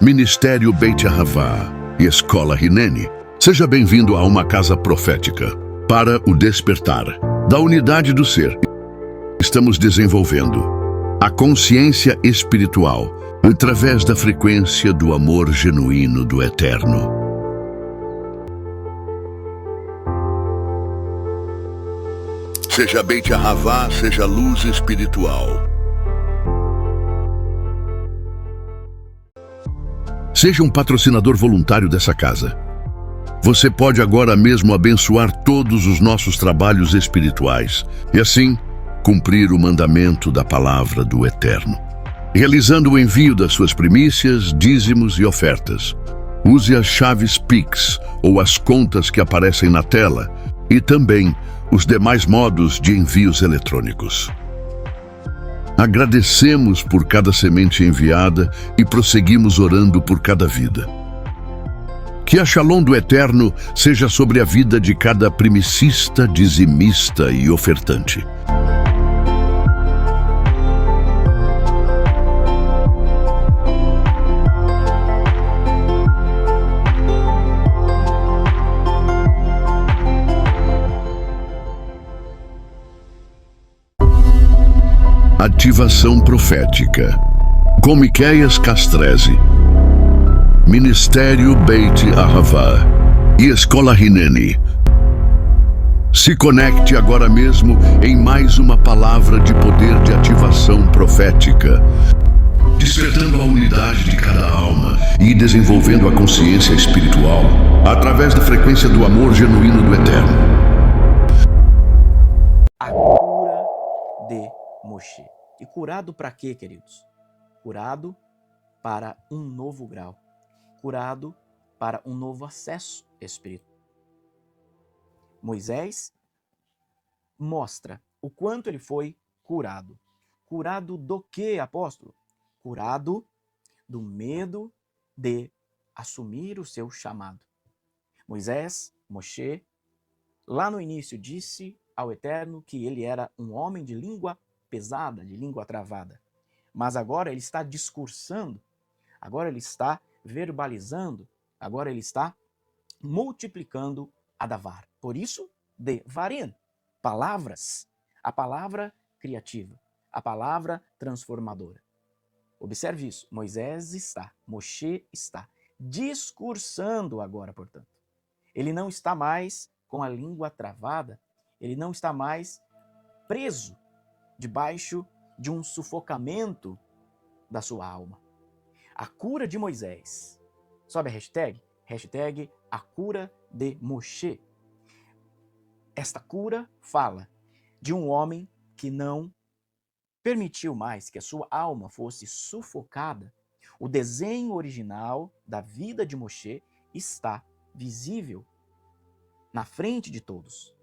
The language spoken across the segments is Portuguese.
Ministério Beit Ahavá e Escola Hineni. Seja bem-vindo a uma casa profética. Para o despertar da unidade do ser, estamos desenvolvendo a consciência espiritual através da frequência do amor genuíno do Eterno. Seja Beit Ahavá, seja luz espiritual. Seja um patrocinador voluntário dessa casa. Você pode agora mesmo abençoar todos os nossos trabalhos espirituais e assim cumprir o mandamento da palavra do Eterno, realizando o envio das suas primícias, dízimos e ofertas. Use as chaves Pix ou as contas que aparecem na tela e também os demais modos de envios eletrônicos. Agradecemos por cada semente enviada e prosseguimos orando por cada vida. Que a Shalom do Eterno seja sobre a vida de cada primicista, dizimista e ofertante. Ativação profética. Com Miqueias Castrese. Ministério Beit Ahavá e Escola Hineni. Se conecte agora mesmo em mais uma palavra de poder de ativação profética, despertando a unidade de cada alma e desenvolvendo a consciência espiritual através da frequência do amor genuíno do Eterno. A cura de Moshe. E curado para quê, queridos? Curado para um novo grau. Curado para um novo acesso espiritual. Moisés mostra o quanto ele foi curado. Curado do quê, apóstolo? Curado do medo de assumir o seu chamado. Moisés, Moshe, lá no início disse ao Eterno que ele era um homem de língua pesada, de língua travada. Mas agora ele está discursando, agora ele está verbalizando, agora ele está multiplicando a davar. Por isso, devarim, palavras, a palavra criativa, a palavra transformadora. Observe isso, Moshe está discursando agora, portanto. Ele não está mais com a língua travada, ele não está mais preso debaixo de um sufocamento da sua alma. A cura de Moisés. Sobe a hashtag? Hashtag a cura de Moshe. Esta cura fala de um homem que não permitiu mais que a sua alma fosse sufocada. O desenho original da vida de Moshe está visível na frente de todos.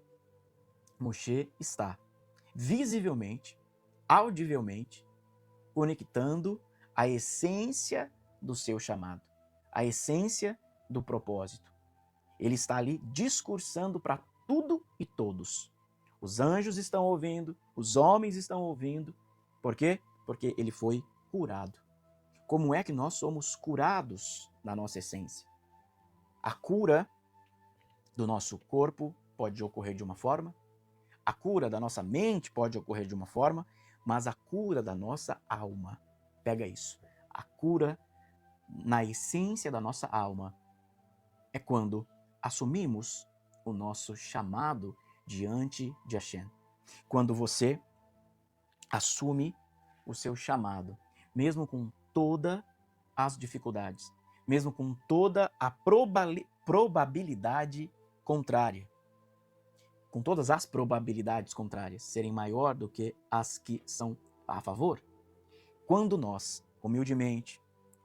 Moshe está visivelmente, audivelmente, conectando a essência do seu chamado, a essência do propósito. Ele está ali discursando para tudo e todos. Os anjos estão ouvindo, os homens estão ouvindo. Por quê? Porque ele foi curado. Como é que nós somos curados na nossa essência? A cura do nosso corpo pode ocorrer de uma forma, a cura da nossa mente pode ocorrer de uma forma, mas a cura da nossa alma, pega isso, a cura na essência da nossa alma é quando assumimos o nosso chamado diante de Hashem. Quando você assume o seu chamado, mesmo com todas as dificuldades, mesmo com toda a probabilidade contrária, com todas as probabilidades contrárias serem maior do que as que são a favor. Quando nós, humildemente,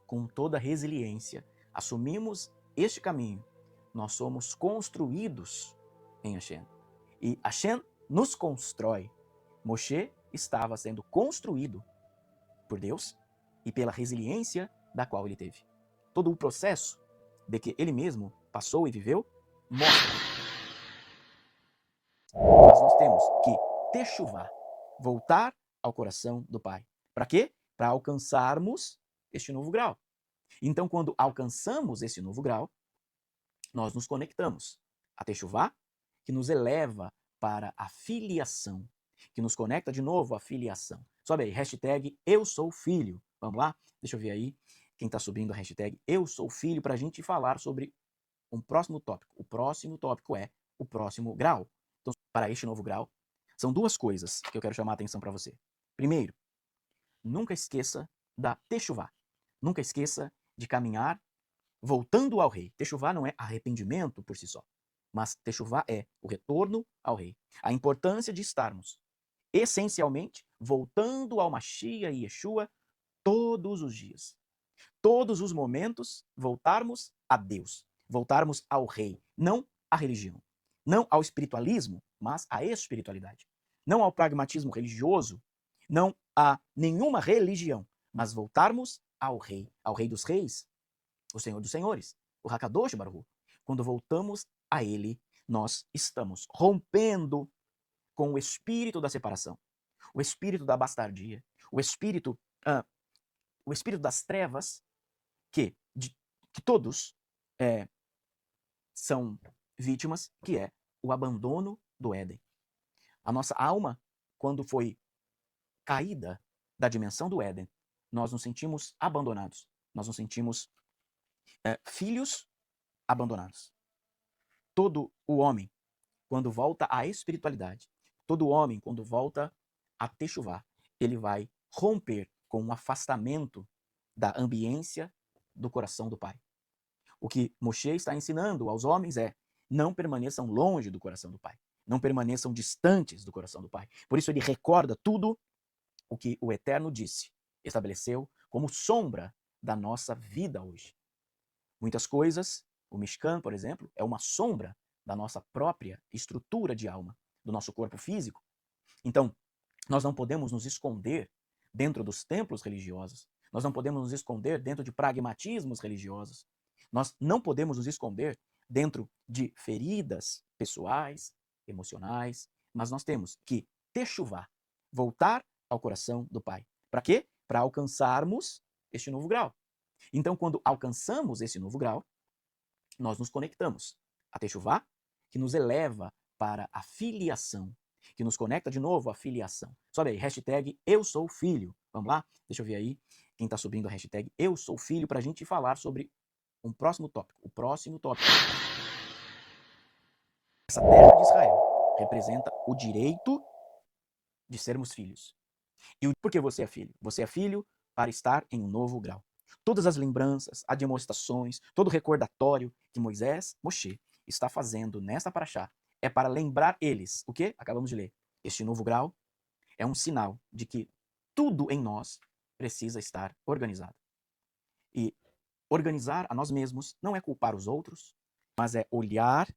com toda resiliência, assumimos este caminho, nós somos construídos em Hashem. E Hashem nos constrói. Moshe estava sendo construído por Deus e pela resiliência da qual ele teve. Todo o processo de que ele mesmo passou e viveu mostra. Mas nós temos que techuvá, voltar ao coração do Pai. Para quê? Para alcançarmos este novo grau. Então, quando alcançamos esse novo grau, nós nos conectamos a Techuvá, que nos eleva para a filiação, que nos conecta de novo à filiação. Sobe aí, hashtag eu sou filho. Vamos lá? Deixa eu ver aí quem está subindo a hashtag eu sou filho para a gente falar sobre um próximo tópico. O próximo tópico é o próximo grau. Então, para este novo grau, são duas coisas que eu quero chamar a atenção para você. Primeiro, nunca esqueça da Techuvá. Nunca esqueça de caminhar voltando ao rei. Techuvá não é arrependimento por si só, mas Techuvá é o retorno ao rei. A importância de estarmos, essencialmente, voltando ao Mashiach e Yeshua todos os dias. Todos os momentos, voltarmos a Deus. Voltarmos ao rei. Não à religião. Não ao espiritualismo, mas à espiritualidade. Não ao pragmatismo religioso. Não a nenhuma religião. Mas voltarmos ao rei dos reis, o Senhor dos senhores, o Hakadosh Baruch Hu. Quando voltamos a ele, nós estamos rompendo com o espírito da separação, o espírito da bastardia, o espírito das trevas que todos são vítimas, que é o abandono do Éden. A nossa alma, quando foi caída da dimensão do Éden, nós nos sentimos abandonados, nós nos sentimos filhos abandonados. Todo o homem, quando volta à espiritualidade, todo homem, quando volta a Techuvá, ele vai romper com um afastamento da ambiência do coração do Pai. O que Moshe está ensinando aos homens é: não permaneçam longe do coração do Pai. Não permaneçam distantes do coração do Pai. Por isso ele recorda tudo o que o Eterno disse, estabeleceu como sombra da nossa vida hoje. Muitas coisas, o Mishkan, por exemplo, é uma sombra da nossa própria estrutura de alma, do nosso corpo físico. Então, nós não podemos nos esconder dentro dos templos religiosos, nós não podemos nos esconder dentro de pragmatismos religiosos, nós não podemos nos esconder dentro de feridas pessoais, emocionais, mas nós temos que techuvá, voltar ao coração do Pai. Para quê? Para alcançarmos este novo grau. Então, quando alcançamos esse novo grau, nós nos conectamos a Techuvá, que nos eleva para a filiação, que nos conecta de novo à filiação. Sobe aí, hashtag eu sou filho. Vamos lá? Deixa eu ver aí quem está subindo a hashtag eu sou filho para a gente falar sobre um próximo tópico. O próximo tópico. Essa terra de Israel representa o direito de sermos filhos. E por que você é filho? Você é filho para estar em um novo grau. Todas as lembranças, admoestações, todo o recordatório que Moshe, está fazendo nesta paraxá é para lembrar eles, o que? Acabamos de ler. Este novo grau é um sinal de que tudo em nós precisa estar organizado. E organizar a nós mesmos não é culpar os outros, mas é olhar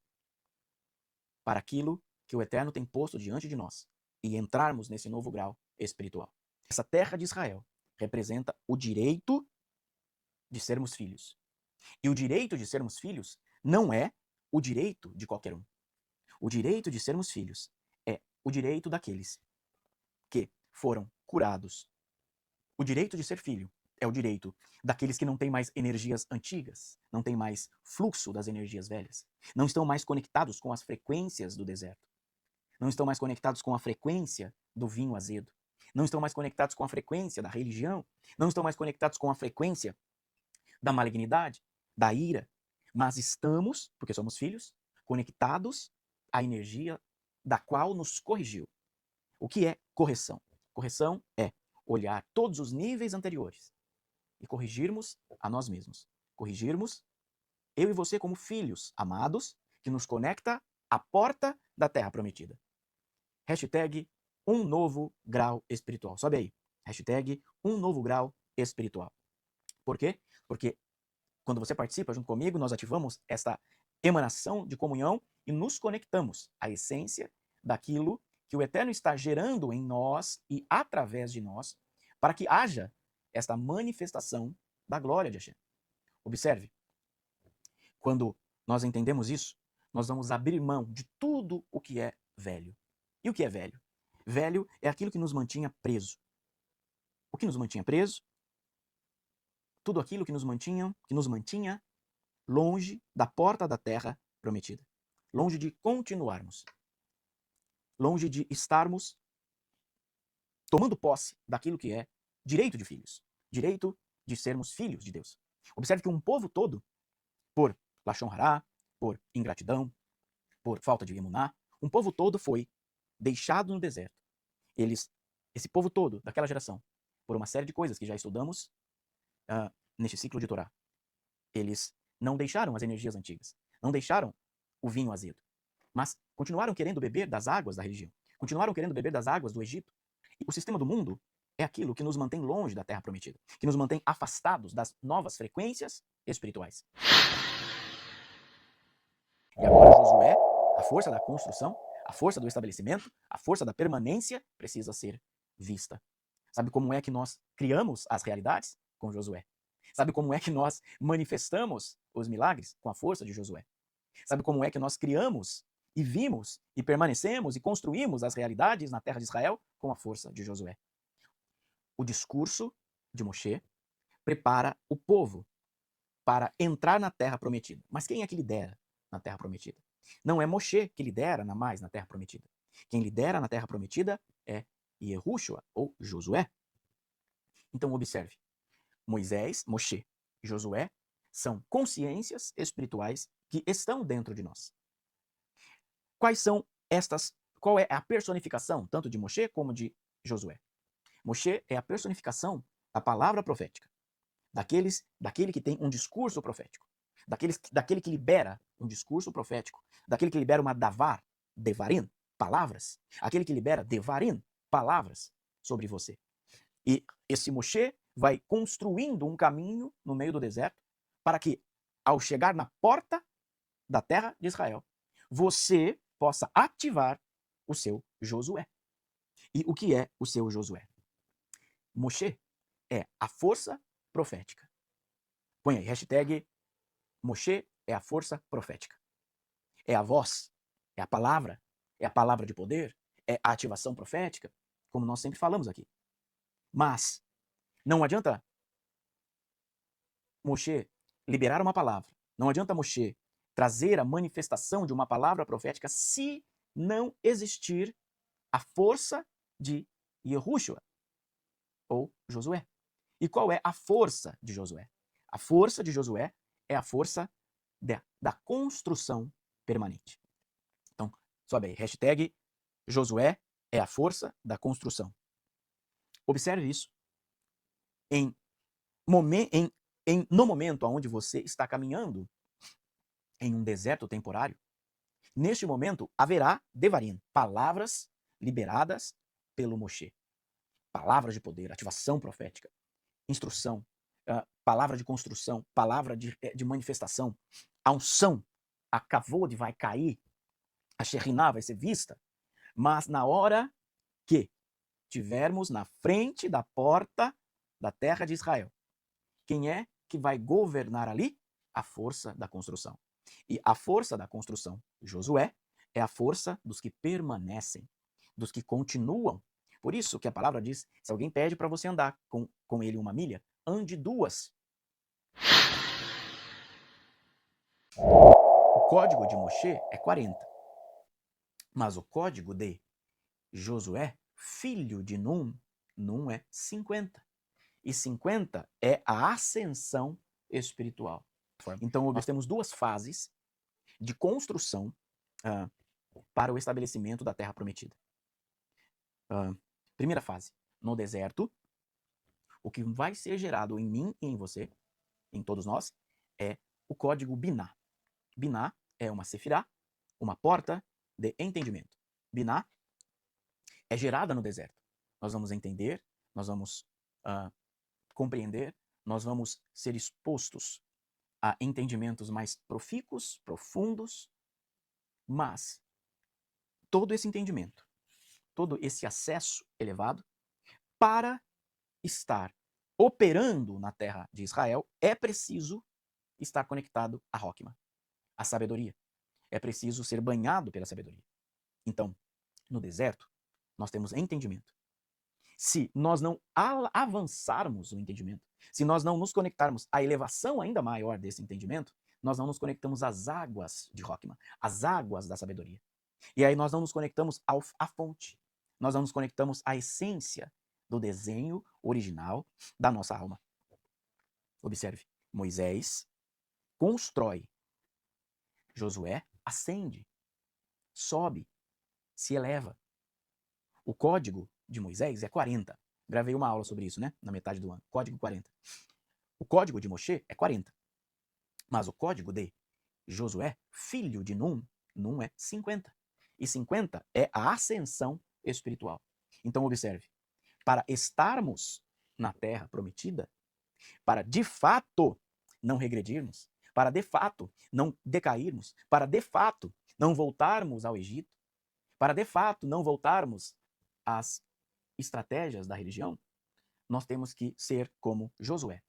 para aquilo que o Eterno tem posto diante de nós e entrarmos nesse novo grau espiritual. Essa terra de Israel representa o direito de sermos filhos. E o direito de sermos filhos não é o direito de qualquer um. O direito de sermos filhos é o direito daqueles que foram curados. O direito de ser filho é o direito daqueles que não têm mais energias antigas, não têm mais fluxo das energias velhas, não estão mais conectados com as frequências do deserto, não estão mais conectados com a frequência do vinho azedo, não estão mais conectados com a frequência da religião, não estão mais conectados com a frequência da malignidade, da ira, mas estamos, porque somos filhos, conectados à energia da qual nos corrigiu. O que é correção? Correção é olhar todos os níveis anteriores e corrigirmos a nós mesmos. Corrigirmos eu e você como filhos amados que nos conecta à porta da terra prometida. Hashtag um novo grau espiritual. Sobe aí. Hashtag um novo grau espiritual. Por quê? Porque quando você participa junto comigo, nós ativamos esta emanação de comunhão e nos conectamos à essência daquilo que o Eterno está gerando em nós e através de nós, para que haja esta manifestação da glória de Hashem. Observe, quando nós entendemos isso, nós vamos abrir mão de tudo o que é velho. E o que é velho? Velho é aquilo que nos mantinha preso. O que nos mantinha preso? tudo aquilo que nos mantinha longe da porta da terra prometida, longe de continuarmos, longe de estarmos tomando posse daquilo que é direito de filhos, direito de sermos filhos de Deus. Observe que um povo todo, por lashon hará, por ingratidão, por falta de emuná, um povo todo foi deixado no deserto. Esse povo todo, daquela geração, por uma série de coisas que já estudamos neste ciclo de Torá, eles não deixaram as energias antigas, não deixaram o vinho azedo, mas continuaram querendo beber das águas da religião, continuaram querendo beber das águas do Egito. E o sistema do mundo é aquilo que nos mantém longe da terra prometida, que nos mantém afastados das novas frequências espirituais. E agora Josué, a força da construção, a força do estabelecimento, a força da permanência precisa ser vista. Sabe como é que nós criamos as realidades? Com Josué. Sabe como é que nós manifestamos os milagres? Com a força de Josué. Sabe como é que nós criamos e vimos e permanecemos e construímos as realidades na terra de Israel? Com a força de Josué. O discurso de Moshe prepara o povo para entrar na terra prometida. Mas quem é que lidera na terra prometida? Não é Moshe que lidera mais na terra prometida. Quem lidera na terra prometida é Yehoshua, ou Josué. Então observe, Moisés, Moshe e Josué são consciências espirituais que estão dentro de nós. Qual é a personificação tanto de Moshe como de Josué? Moshe é a personificação da palavra profética, daquele que tem um discurso profético, daquele que libera um discurso profético, daquele que libera uma devarim, palavras, aquele que libera devarim, palavras sobre você. E esse Moshe vai construindo um caminho no meio do deserto para que, ao chegar na porta da terra de Israel, você possa ativar o seu Josué. E o que é o seu Josué? Moshe é a força profética. Põe aí, hashtag Moshe é a força profética. É a voz, é a palavra de poder, é a ativação profética, como nós sempre falamos aqui. Mas não adianta Moshe liberar uma palavra, não adianta Moshe trazer a manifestação de uma palavra profética se não existir a força de Yehoshua, ou Josué. E qual é a força de Josué? A força de Josué é a força da construção permanente. Então, sobe aí, hashtag Josué é a força da construção. Observe isso. No momento onde você está caminhando em um deserto temporário, neste momento haverá devarim, palavras liberadas pelo Moshe. Palavras de poder, ativação profética, instrução, palavra de construção, palavra de manifestação, a unção, a kavod vai cair, a Shekhinah vai ser vista, mas na hora que tivermos na frente da porta da terra de Israel, quem é que vai governar ali? A força da construção. E a força da construção, Josué, é a força dos que permanecem, dos que continuam. Por isso que a palavra diz, se alguém pede para você andar com ele 1 milha, ande 2. O código de Moshe é 40. Mas o código de Josué, filho de Nun é 50. E 50 é a ascensão espiritual. Então, nós temos 2 fases de construção para o estabelecimento da terra prometida. Primeira fase, no deserto, o que vai ser gerado em mim e em você, em todos nós, é o código Biná. Biná é uma sefirá, uma porta de entendimento. Biná é gerada no deserto. Nós vamos entender, nós vamos compreender, nós vamos ser expostos a entendimentos mais profícuos, profundos, mas todo esse entendimento, todo esse acesso elevado, para estar operando na terra de Israel, é preciso estar conectado à Rokma, à sabedoria. É preciso ser banhado pela sabedoria. Então, no deserto, nós temos entendimento. se nós não avançarmos no entendimento, se nós não nos conectarmos à elevação ainda maior desse entendimento, nós não nos conectamos às águas de Rockman, às águas da sabedoria. E aí nós não nos conectamos à fonte, nós não nos conectamos à essência do desenho original da nossa alma. Observe, Moisés constrói, Josué ascende, sobe, se eleva. O código de Moisés é 40. Gravei uma aula sobre isso, né? Na metade do ano. Código 40. O código de Moshe é 40. Mas o código de Josué, filho de Num é 50. E 50 é a ascensão espiritual. Então, observe. Para estarmos na terra prometida, para de fato não regredirmos, para de fato não decairmos, para de fato não voltarmos ao Egito, para de fato não voltarmos às estratégias da religião, nós temos que ser como Josué,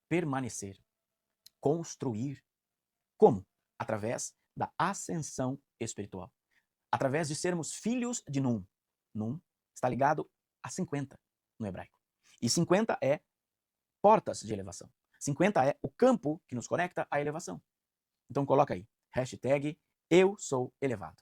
permanecer, construir. Como? Através da ascensão espiritual. Através de sermos filhos de Num. Num está ligado a 50 no hebraico. E 50 é portas de elevação. 50 é o campo que nos conecta à elevação. Então coloca aí, hashtag eu sou elevado.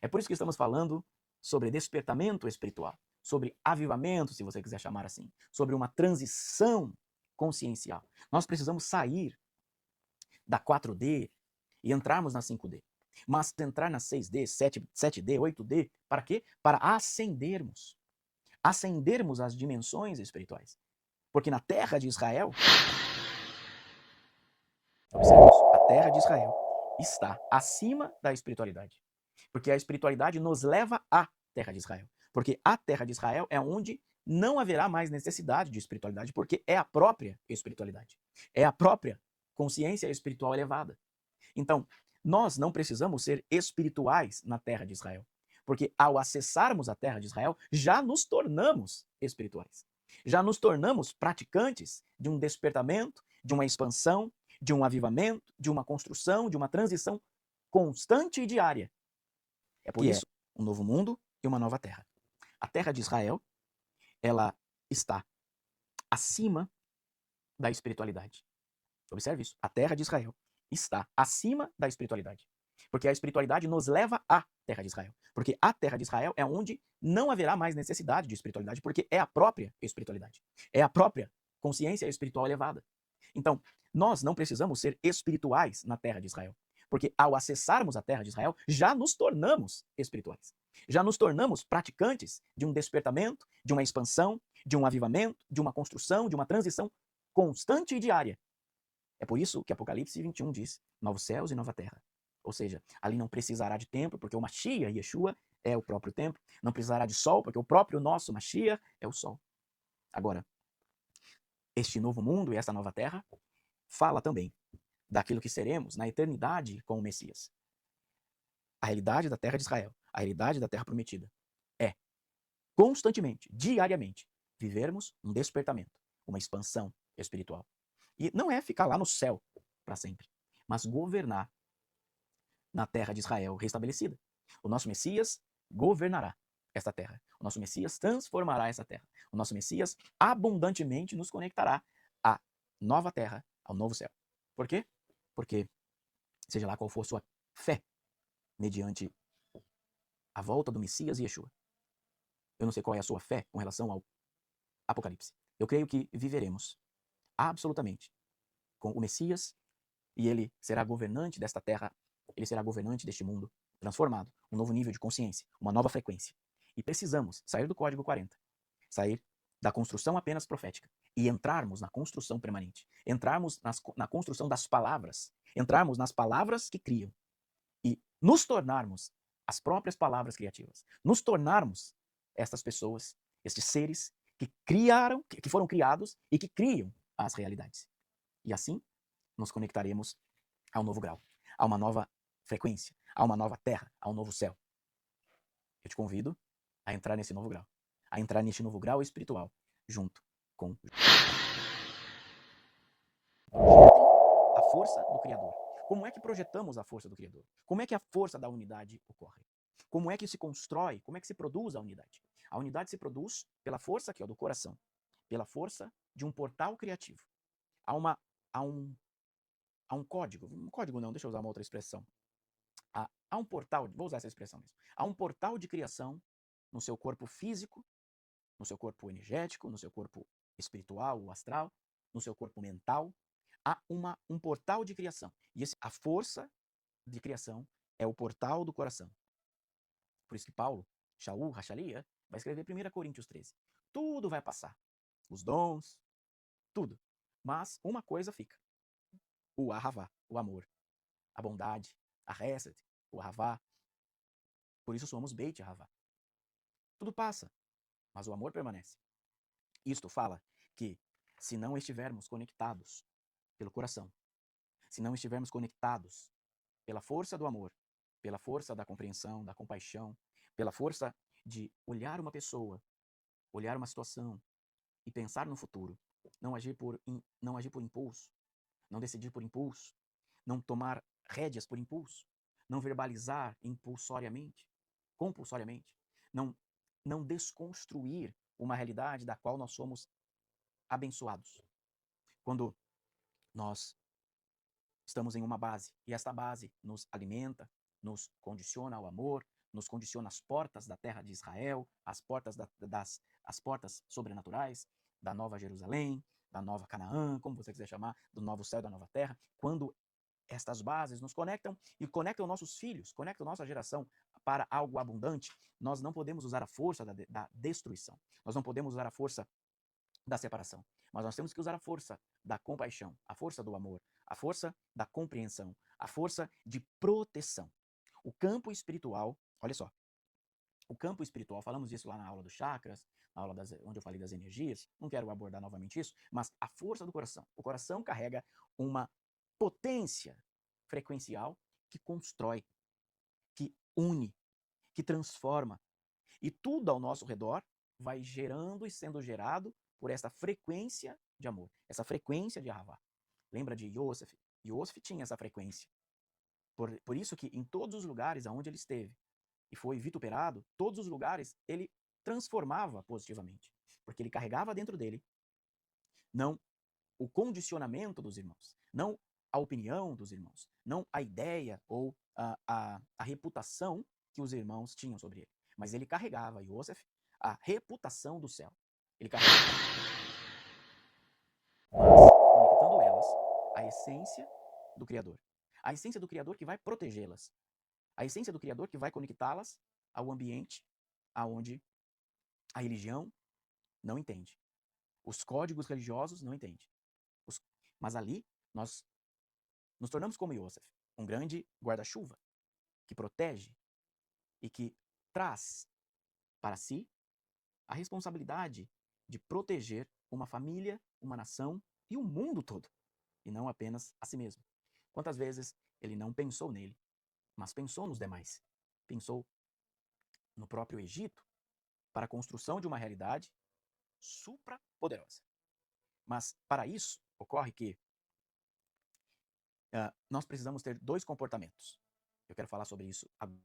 É por isso que estamos falando sobre despertamento espiritual, sobre avivamento, se você quiser chamar assim, sobre uma transição consciencial. Nós precisamos sair da 4D e entrarmos na 5D. Mas entrar na 6D, 7D, 8D, para quê? Para ascendermos. Ascendermos as dimensões espirituais. Porque na terra de Israel, observe isso, a terra de Israel está acima da espiritualidade. Porque a espiritualidade nos leva à terra de Israel. Porque a terra de Israel é onde não haverá mais necessidade de espiritualidade, porque é a própria espiritualidade. É a própria consciência espiritual elevada. Então, nós não precisamos ser espirituais na terra de Israel. Porque ao acessarmos a terra de Israel, já nos tornamos espirituais. Já nos tornamos praticantes de um despertamento, de uma expansão, de um avivamento, de uma construção, de uma transição constante e diária. É por isso um novo mundo e uma nova terra. A terra de Israel, ela está acima da espiritualidade. Observe isso. A terra de Israel está acima da espiritualidade. Porque a espiritualidade nos leva à terra de Israel. Porque a terra de Israel é onde não haverá mais necessidade de espiritualidade, porque é a própria espiritualidade. É a própria consciência espiritual elevada. Então, nós não precisamos ser espirituais na terra de Israel. Porque ao acessarmos a terra de Israel, já nos tornamos espirituais. Já nos tornamos praticantes de um despertamento, de uma expansão, de um avivamento, de uma construção, de uma transição constante e diária. É por isso que Apocalipse 21 diz, novos céus e nova terra. Ou seja, ali não precisará de templo, porque o Mashiach, Yeshua, é o próprio templo. Não precisará de sol, porque o próprio nosso Mashiach é o sol. Agora, este novo mundo e essa nova terra fala também daquilo que seremos na eternidade com o Messias. A realidade da terra de Israel, a realidade da terra prometida, é constantemente, diariamente, vivermos um despertamento, uma expansão espiritual. E não é ficar lá no céu para sempre, mas governar na terra de Israel restabelecida. O nosso Messias governará esta terra. O nosso Messias transformará essa terra. O nosso Messias abundantemente nos conectará à nova terra, ao novo céu. Por quê? Porque, seja lá qual for sua fé, mediante a volta do Messias e Yeshua. Eu não sei qual é a sua fé com relação ao Apocalipse. Eu creio que viveremos absolutamente com o Messias e ele será governante desta terra, ele será governante deste mundo transformado, um novo nível de consciência, uma nova frequência. E precisamos sair do código 40, sair da construção apenas profética e entrarmos na construção permanente, entrarmos na construção das palavras, entrarmos nas palavras que criam e nos tornarmos as próprias palavras criativas, nos tornarmos estas pessoas, estes seres que criaram, que foram criados e que criam as realidades. E assim nos conectaremos a um novo grau, a uma nova frequência, a uma nova terra, a um novo céu. Eu te convido a entrar nesse novo grau, a entrar neste novo grau espiritual, junto com a força do Criador. Como é que projetamos a força do Criador? Como é que a força da unidade ocorre? Como é que se constrói, como é que se produz a unidade? A unidade se produz pela força aqui, ó, do coração, pela força de um portal criativo. Há um código não, deixa eu usar uma outra expressão. Há um portal, vou usar essa expressão mesmo. Há um portal de criação no seu corpo físico, no seu corpo energético, no seu corpo espiritual ou astral, no seu corpo mental. Há um portal de criação. E a força de criação é o portal do coração. Por isso que Paulo, Shaul, Rachalia, vai escrever 1 Coríntios 13. Tudo vai passar. Os dons, tudo. Mas uma coisa fica. O Ahavá, o amor. A bondade, a Hesed, o Ahavá. Por isso somos Beit Ahavá. Tudo passa, mas o amor permanece. Isto fala que se não estivermos conectados pelo coração, se não estivermos conectados pela força do amor, pela força da compreensão, da compaixão, pela força de olhar uma pessoa, olhar uma situação e pensar no futuro, não agir por impulso, não decidir por impulso, não tomar rédeas por impulso, não verbalizar compulsoriamente, não desconstruir uma realidade da qual nós somos abençoados. Quando nós estamos em uma base e esta base nos alimenta, nos condiciona ao amor, nos condiciona às portas da terra de Israel, às portas as portas sobrenaturais da Nova Jerusalém, da Nova Canaã, como você quiser chamar, do novo céu e da nova terra. Quando estas bases nos conectam e conectam nossos filhos, conectam nossa geração para algo abundante, nós não podemos usar a força da destruição. Nós não podemos usar a força da separação. Mas nós temos que usar a força da compaixão, a força do amor, a força da compreensão, a força de proteção. O campo espiritual, olha só, o campo espiritual, falamos disso lá na aula dos chakras, na aula onde eu falei das energias, não quero abordar novamente isso, mas a força do coração. O coração carrega uma potência frequencial que constrói, que une, que transforma. E tudo ao nosso redor vai gerando e sendo gerado por essa frequência de amor, essa frequência de Ahavá. Lembra de Yosef? Yosef tinha essa frequência. Por isso que em todos os lugares aonde ele esteve e foi vituperado, todos os lugares ele transformava positivamente, porque ele carregava dentro dele não o condicionamento dos irmãos, não a opinião dos irmãos, não a ideia ou a reputação que os irmãos tinham sobre ele, mas ele carregava, Yosef, a reputação do céu. Ele carregava, conectando elas à essência do Criador. A essência do Criador que vai protegê-las. A essência do Criador que vai conectá-las ao ambiente aonde a religião não entende. Os códigos religiosos não entendem. Mas ali nós nos tornamos como Yosef, um grande guarda-chuva que protege e que traz para si a responsabilidade de proteger uma família, uma nação e o mundo todo, e não apenas a si mesmo. Quantas vezes ele não pensou nele, mas pensou nos demais. Pensou no próprio Egito para a construção de uma realidade supra-poderosa. Mas para isso, ocorre que nós precisamos ter dois comportamentos. Eu quero falar sobre isso agora.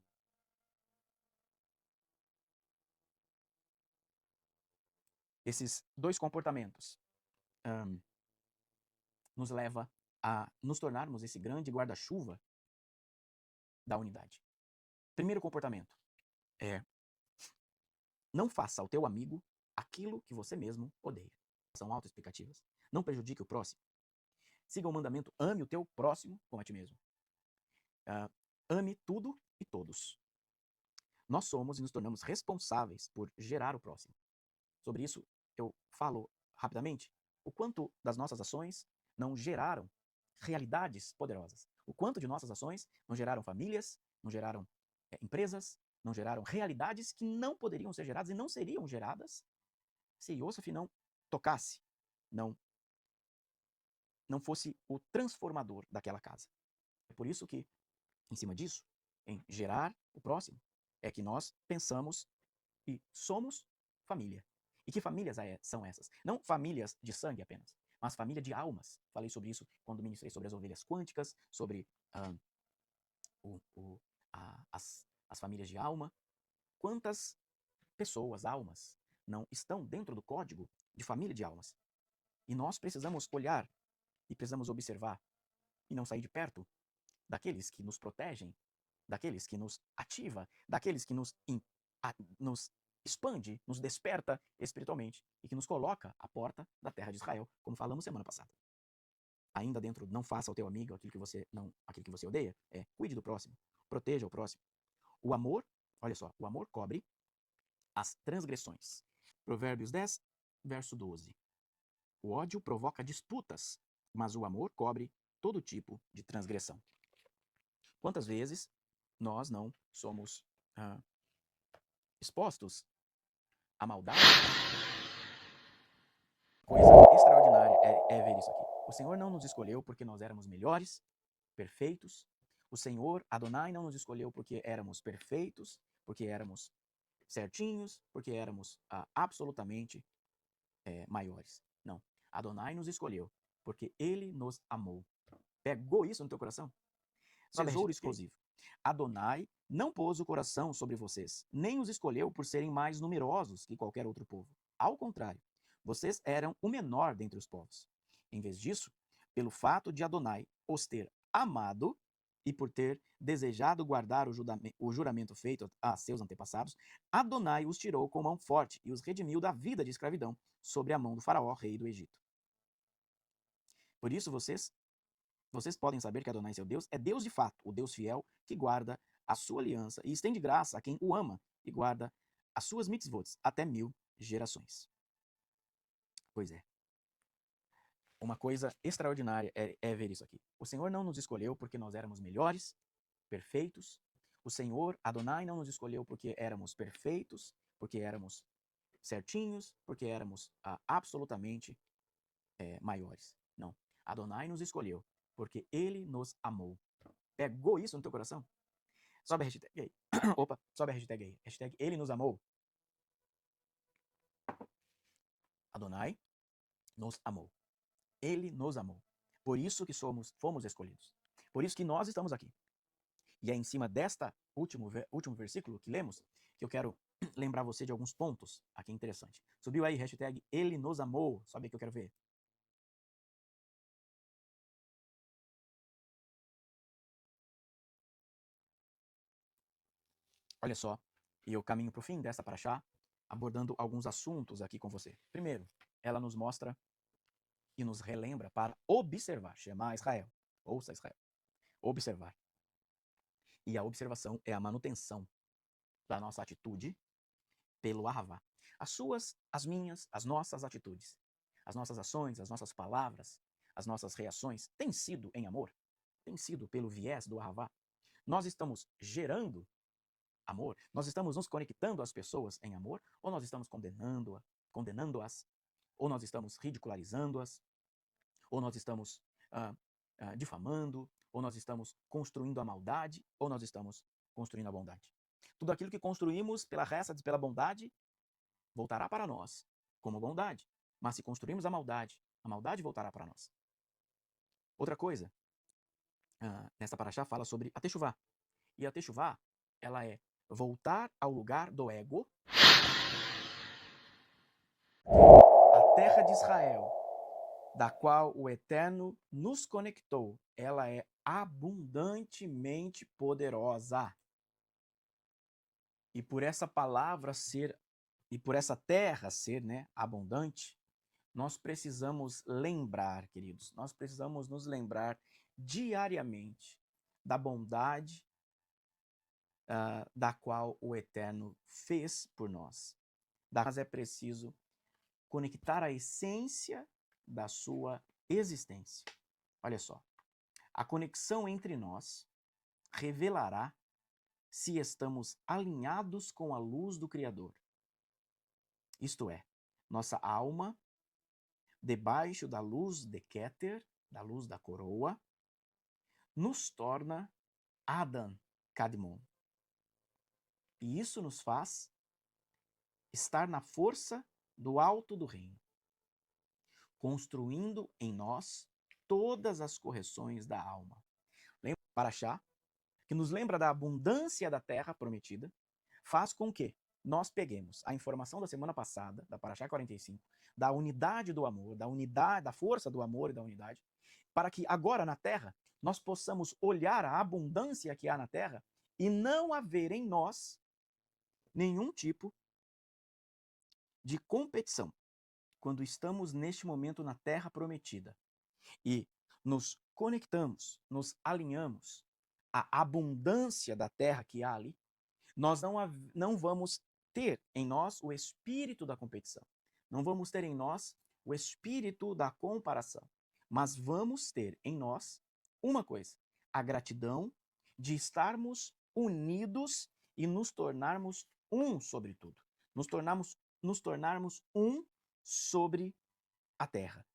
Esses dois comportamentos nos leva a nos tornarmos esse grande guarda-chuva da unidade. Primeiro comportamento é: não faça ao teu amigo aquilo que você mesmo odeia. São autoexplicativas. Não prejudique o próximo. Siga o mandamento: ame o teu próximo como a ti mesmo. Ame tudo e todos. Nós somos e nos tornamos responsáveis por gerar o próximo. Sobre isso eu falo rapidamente. O quanto das nossas ações não geraram realidades poderosas. O quanto de nossas ações não geraram famílias, não geraram empresas, não geraram realidades que não poderiam ser geradas e não seriam geradas se Yosef não tocasse, não fosse o transformador daquela casa. É por isso que, em cima disso, em gerar o próximo, é que nós pensamos e somos família. E que famílias são essas? Não famílias de sangue apenas, mas família de almas. Falei sobre isso quando ministrei sobre as ovelhas quânticas, sobre as famílias de alma. Quantas pessoas, almas, não estão dentro do código de família de almas. E nós precisamos olhar e precisamos observar e não sair de perto daqueles que nos protegem, daqueles que nos ativa, daqueles que nos expande, nos desperta espiritualmente e que nos coloca à porta da terra de Israel, como falamos semana passada. Ainda dentro, não faça ao teu amigo aquilo que você odeia, cuide do próximo, proteja o próximo. O amor, olha só, o amor cobre as transgressões. Provérbios 10, verso 12. O ódio provoca disputas, mas o amor cobre todo tipo de transgressão. Quantas vezes nós não somos expostos à maldade? Coisa extraordinária é ver isso aqui. O Senhor não nos escolheu porque nós éramos melhores, perfeitos. O Senhor, Adonai, não nos escolheu porque éramos perfeitos, porque éramos certinhos, porque éramos absolutamente maiores. Não. Adonai nos escolheu porque Ele nos amou. Pegou isso no teu coração? Tesouro exclusivo. Adonai não pôs o coração sobre vocês, nem os escolheu por serem mais numerosos que qualquer outro povo. Ao contrário, vocês eram o menor dentre os povos. Em vez disso, pelo fato de Adonai os ter amado e por ter desejado guardar o juramento feito a seus antepassados, Adonai os tirou com mão forte e os redimiu da vida de escravidão sobre a mão do faraó, rei do Egito. Por isso vocês podem saber que Adonai, seu Deus, é Deus de fato, o Deus fiel que guarda a sua aliança e estende graça a quem o ama e guarda as suas mitzvot até 1000 gerações. Pois é. Uma coisa extraordinária é ver isso aqui. O Senhor não nos escolheu porque nós éramos melhores, perfeitos. O Senhor, Adonai, não nos escolheu porque éramos perfeitos, porque éramos certinhos, porque éramos absolutamente maiores. Não. Adonai nos escolheu porque Ele nos amou. Pegou isso no teu coração? Sobe a hashtag aí. Opa, sobe a hashtag aí. Hashtag Ele nos amou. Adonai nos amou. Ele nos amou. Por isso que fomos escolhidos. Por isso que nós estamos aqui. E é em cima desta último versículo que lemos que eu quero lembrar você de alguns pontos aqui interessante. Subiu aí, hashtag Ele nos amou. Sobe aí que eu quero ver. Olha só, e eu caminho para o fim dessa paraxá, abordando alguns assuntos aqui com você. Primeiro, ela nos mostra e nos relembra para observar. Shema Israel. Ouça Israel. Observar. E a observação é a manutenção da nossa atitude pelo Ahavá. As suas, as minhas, as nossas atitudes, as nossas ações, as nossas palavras, as nossas reações têm sido em amor? Têm sido pelo viés do Ahavá? Nós estamos gerando amor? Nós estamos nos conectando às pessoas em amor? Ou nós estamos condenando-as? Ou nós estamos ridicularizando-as? Ou nós estamos difamando? Ou nós estamos construindo a maldade? Ou nós estamos construindo a bondade? Tudo aquilo que construímos pela pela bondade, voltará para nós como bondade. Mas se construirmos a maldade voltará para nós. Outra coisa, nesta paraxá fala sobre a techuvá. E a techuvá, ela é voltar ao lugar do ego. A terra de Israel, da qual o Eterno nos conectou, ela é abundantemente poderosa. E por essa palavra ser, e por essa terra ser, abundante, nós precisamos lembrar, queridos, nós precisamos nos lembrar diariamente da bondade da qual o Eterno fez por nós. Mas é preciso conectar a essência da sua existência. Olha só, a conexão entre nós revelará se estamos alinhados com a luz do Criador. Isto é, nossa alma, debaixo da luz de Keter, da luz da coroa, nos torna Adam Kadmon. E isso nos faz estar na força do alto do reino, construindo em nós todas as correções da alma. Lembra Paraxá, que nos lembra da abundância da terra prometida, faz com que nós peguemos a informação da semana passada, da Parashá 45, da unidade do amor, da unidade, da força do amor e da unidade, para que agora na Terra nós possamos olhar a abundância que há na Terra e não haver em nós nenhum tipo de competição quando estamos neste momento na Terra prometida e nos conectamos, nos alinhamos à abundância da Terra que há ali, nós não vamos ter em nós o espírito da competição. Não vamos ter em nós o espírito da comparação. Mas vamos ter em nós uma coisa: a gratidão de estarmos unidos e nos tornarmos um sobre tudo. Nos tornarmos um sobre a terra.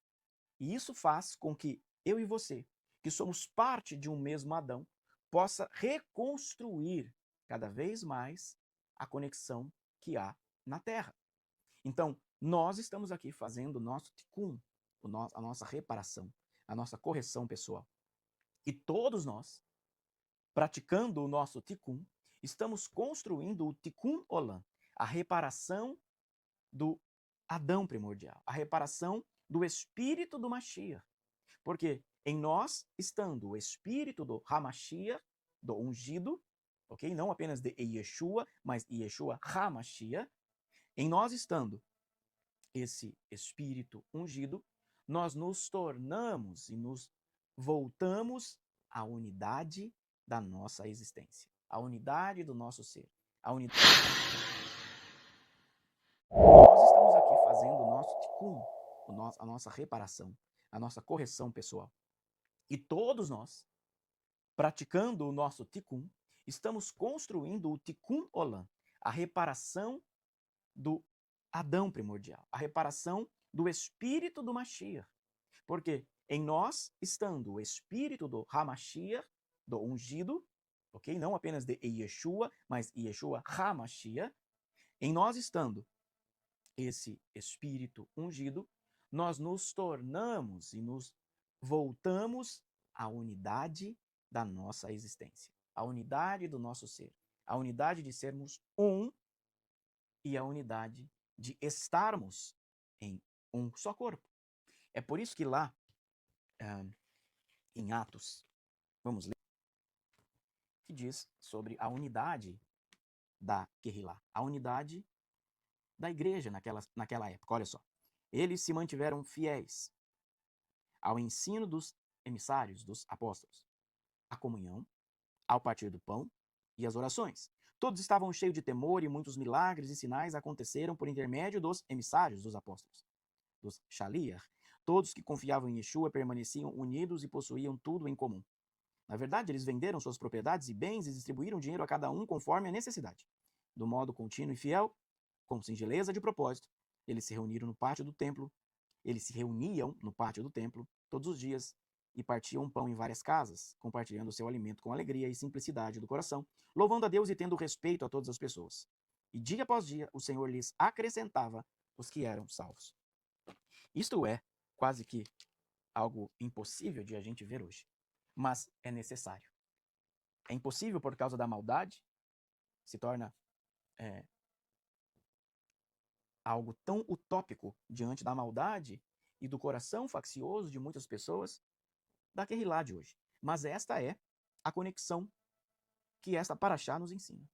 E isso faz com que eu e você, que somos parte de um mesmo Adão, possa reconstruir cada vez mais a conexão que há na Terra. Então, nós estamos aqui fazendo o nosso tikkun, a nossa reparação, a nossa correção pessoal. E todos nós, praticando o nosso tikkun, estamos construindo o tikkun olam, a reparação do Adão primordial, a reparação do espírito do Mashiach. Porque em nós, estando o espírito do Hamashiach, do ungido, ok? Não apenas de Yeshua, mas Yeshua Hamashiach, em nós estando esse espírito ungido, nós nos tornamos e nos voltamos à unidade da nossa existência, à unidade do nosso ser, à unidade. Nós estamos aqui fazendo o nosso tikkun, a nossa reparação, a nossa correção pessoal. E todos nós, praticando o nosso tikkun, estamos construindo o tikkun olam, a reparação do Adão primordial, a reparação do espírito do Mashiach. Porque em nós, estando o espírito do Hamashiach, do ungido, ok? Não apenas de Yeshua, mas Yeshua Hamashiach, em nós estando esse espírito ungido, nós nos tornamos e nos voltamos à unidade da nossa existência, à unidade do nosso ser, à unidade de sermos um e a unidade de estarmos em um só corpo. É por isso que lá, em Atos, vamos ler, que diz sobre a unidade da Kehilá, a unidade da igreja naquela época. Olha só, eles se mantiveram fiéis ao ensino dos emissários, dos apóstolos, à comunhão, ao partir do pão e às orações. Todos estavam cheios de temor e muitos milagres e sinais aconteceram por intermédio dos emissários dos apóstolos, dos Shaliach. Todos que confiavam em Yeshua permaneciam unidos e possuíam tudo em comum. Na verdade, eles venderam suas propriedades e bens e distribuíram dinheiro a cada um conforme a necessidade. Do modo contínuo e fiel, com singeleza de propósito, eles se reuniam no pátio do templo todos os dias e partiam pão em várias casas, compartilhando o seu alimento com alegria e simplicidade do coração, louvando a Deus e tendo respeito a todas as pessoas. E dia após dia o Senhor lhes acrescentava os que eram salvos. Isto é quase que algo impossível de a gente ver hoje, mas é necessário. É impossível por causa da maldade, se torna algo tão utópico diante da maldade e do coração faccioso de muitas pessoas da Kehilá de hoje. Mas esta é a conexão que esta Parashá nos ensina.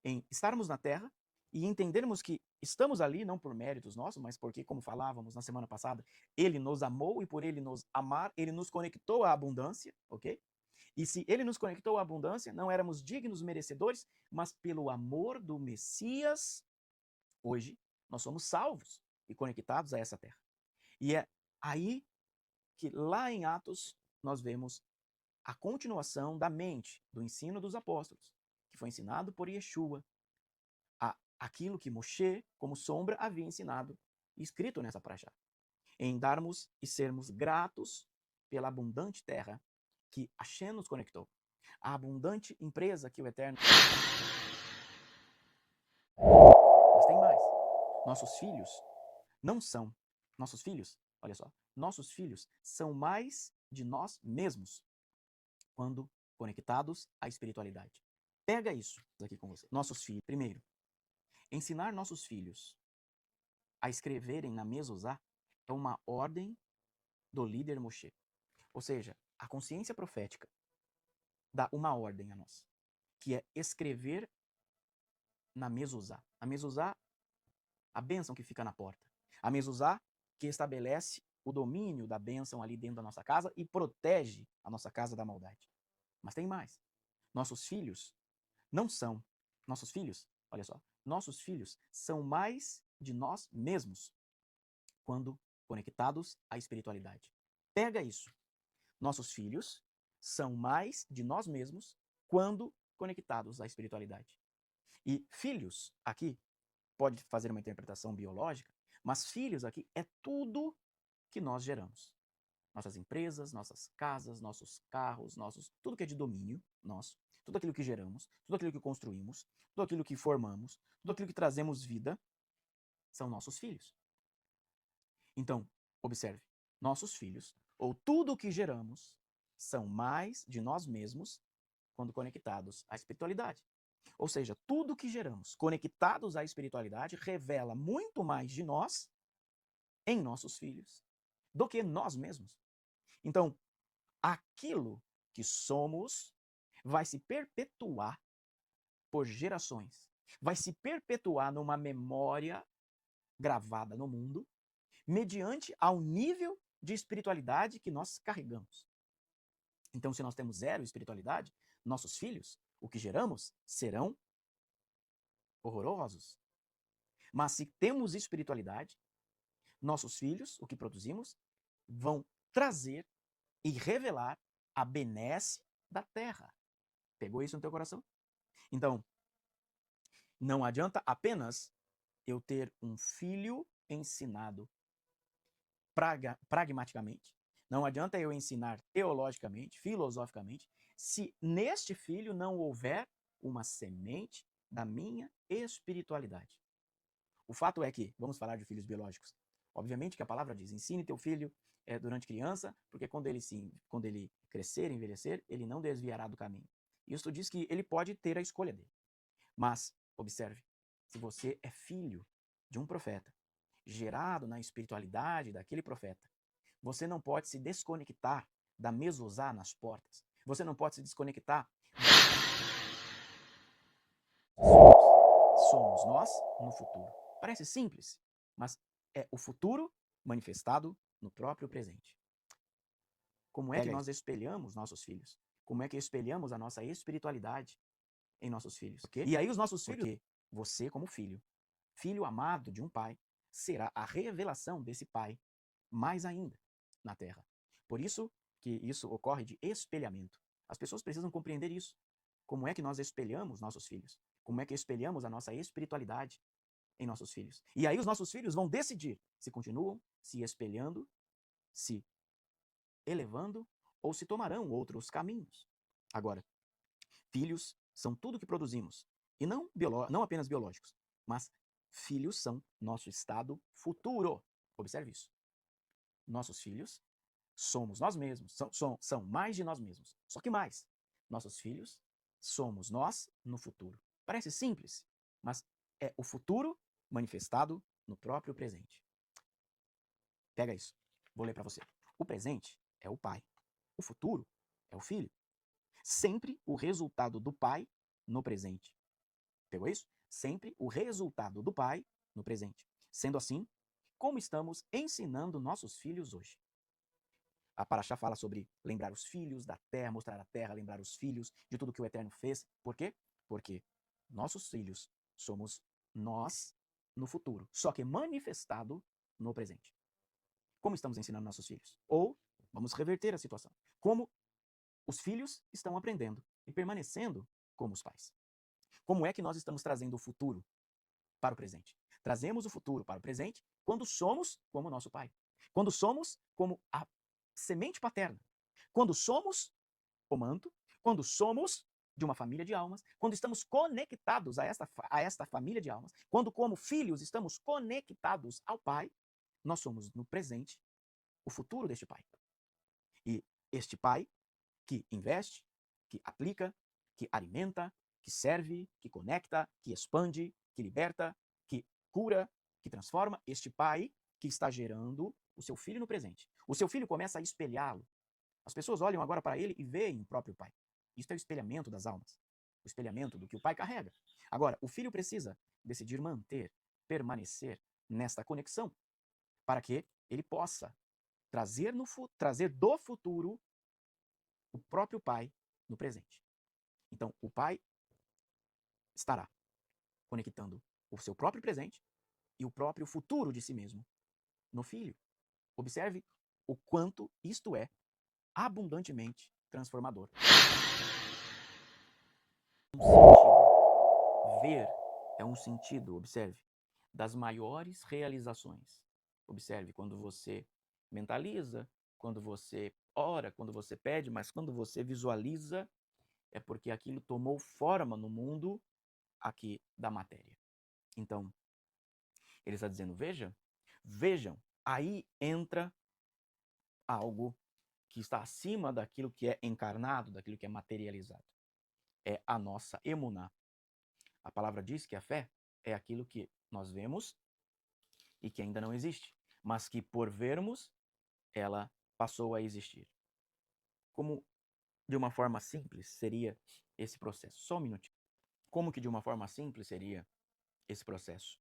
Em estarmos na Terra e entendermos que estamos ali não por méritos nossos, mas porque, como falávamos na semana passada, Ele nos amou e por Ele nos amar, Ele nos conectou à abundância, ok? E se Ele nos conectou à abundância, não éramos dignos merecedores, mas pelo amor do Messias, hoje nós somos salvos e conectados a essa terra. E é aí que lá em Atos nós vemos a continuação da mente, do ensino dos apóstolos, que foi ensinado por Yeshua, aquilo que Moshe, como sombra, havia ensinado e escrito nessa Parashá, em darmos e sermos gratos pela abundante terra que Hashem nos conectou, a abundante empresa que o Eterno... Mas tem mais. Nossos filhos não são... Nossos filhos, olha só, nossos filhos são mais de nós mesmos quando conectados à espiritualidade. Pega isso aqui com você. Nossos filhos, primeiro, Ensinar nossos filhos a escreverem na Mezuzá é uma ordem do líder Moshe. Ou seja, a consciência profética dá uma ordem a nós, que é escrever na Mezuzá. A Mezuzá, a bênção que fica na porta. A Mezuzá que estabelece o domínio da bênção ali dentro da nossa casa e protege a nossa casa da maldade. Mas tem mais. Nossos filhos não são. Nossos filhos, olha só, nossos filhos são mais de nós mesmos quando conectados à espiritualidade. Pega isso. Nossos filhos são mais de nós mesmos quando conectados à espiritualidade. E filhos, aqui, pode fazer uma interpretação biológica, mas filhos aqui é tudo que nós geramos. Nossas empresas, nossas casas, nossos carros, tudo que é de domínio nosso, tudo aquilo que geramos, tudo aquilo que construímos, tudo aquilo que formamos, tudo aquilo que trazemos vida, são nossos filhos. Então, observe, nossos filhos, ou tudo o que geramos, são mais de nós mesmos quando conectados à espiritualidade. Ou seja, tudo que geramos conectados à espiritualidade revela muito mais de nós em nossos filhos do que nós mesmos. Então, aquilo que somos vai se perpetuar por gerações. Vai se perpetuar numa memória gravada no mundo, mediante ao nível de espiritualidade que nós carregamos. Então, se nós temos zero espiritualidade, nossos filhos, o que geramos, serão horrorosos. Mas se temos espiritualidade, nossos filhos, o que produzimos, vão trazer e revelar a benesse da terra. Pegou isso no teu coração? Então, não adianta apenas eu ter um filho ensinado pragmaticamente, não adianta eu ensinar teologicamente, filosoficamente, se neste filho não houver uma semente da minha espiritualidade. O fato é que, vamos falar de filhos biológicos, obviamente que a palavra diz, ensine teu filho durante criança, porque quando ele crescer, envelhecer, ele não desviará do caminho. Isso diz que ele pode ter a escolha dele. Mas, observe, se você é filho de um profeta, gerado na espiritualidade daquele profeta, você não pode se desconectar da mezuzá nas portas. Você não pode se desconectar. Somos nós no futuro. Parece simples, mas é o futuro manifestado no próprio presente. Como é que nós espelhamos nossos filhos? Como é que espelhamos a nossa espiritualidade em nossos filhos? E aí os nossos filhos, porque você como filho, filho amado de um pai, será a revelação desse pai mais ainda na terra. Por isso que isso ocorre de espelhamento. As pessoas precisam compreender isso. Como é que nós espelhamos nossos filhos? Como é que espelhamos a nossa espiritualidade em nossos filhos? E aí os nossos filhos vão decidir se continuam se espelhando, se elevando ou se tomarão outros caminhos. Agora, filhos são tudo que produzimos. E não apenas biológicos, mas filhos são nosso estado futuro. Observe isso. Nossos filhos somos nós mesmos, são mais de nós mesmos. Só que mais, nossos filhos somos nós no futuro. Parece simples, mas é o futuro manifestado no próprio presente. Pega isso, vou ler para você. O presente é o pai, o futuro é o filho. Sempre o resultado do pai no presente. Pegou isso? Sempre o resultado do pai no presente. Sendo assim, como estamos ensinando nossos filhos hoje? A Paraxá fala sobre lembrar os filhos da terra, mostrar a terra, lembrar os filhos de tudo que o Eterno fez. Por quê? Porque nossos filhos somos nós no futuro, só que manifestado no presente. Como estamos ensinando nossos filhos? Ou, vamos reverter a situação, como os filhos estão aprendendo e permanecendo como os pais. Como é que nós estamos trazendo o futuro para o presente? Trazemos o futuro para o presente quando somos como nosso pai. Quando somos como a semente paterna. Quando somos o manto, quando somos de uma família de almas, quando estamos conectados a esta família de almas, quando como filhos estamos conectados ao pai, nós somos no presente o futuro deste pai. E este pai que investe, que aplica, que alimenta, que serve, que conecta, que expande, que liberta, que cura, que transforma, este pai que está gerando o seu filho no presente. O seu filho começa a espelhá-lo. As pessoas olham agora para ele e veem o próprio pai. Isso é o espelhamento das almas, o espelhamento do que o pai carrega. Agora, o filho precisa decidir manter, permanecer nesta conexão para que ele possa trazer do futuro o próprio pai no presente. Então, o pai estará conectando o seu próprio presente e o próprio futuro de si mesmo no filho. Observe o quanto isto é abundantemente transformador. Ver é um sentido, observe, das maiores realizações. Observe quando você mentaliza, quando você ora, quando você pede, mas quando você visualiza, é porque aquilo tomou forma no mundo aqui da matéria. Então, ele está dizendo, vejam, aí entra algo que está acima daquilo que é encarnado, daquilo que é materializado. É a nossa emuná. A palavra diz que a fé é aquilo que nós vemos e que ainda não existe, mas que por vermos, ela passou a existir. Como de uma forma simples seria esse processo? Só um minutinho. Como que de uma forma simples seria esse processo?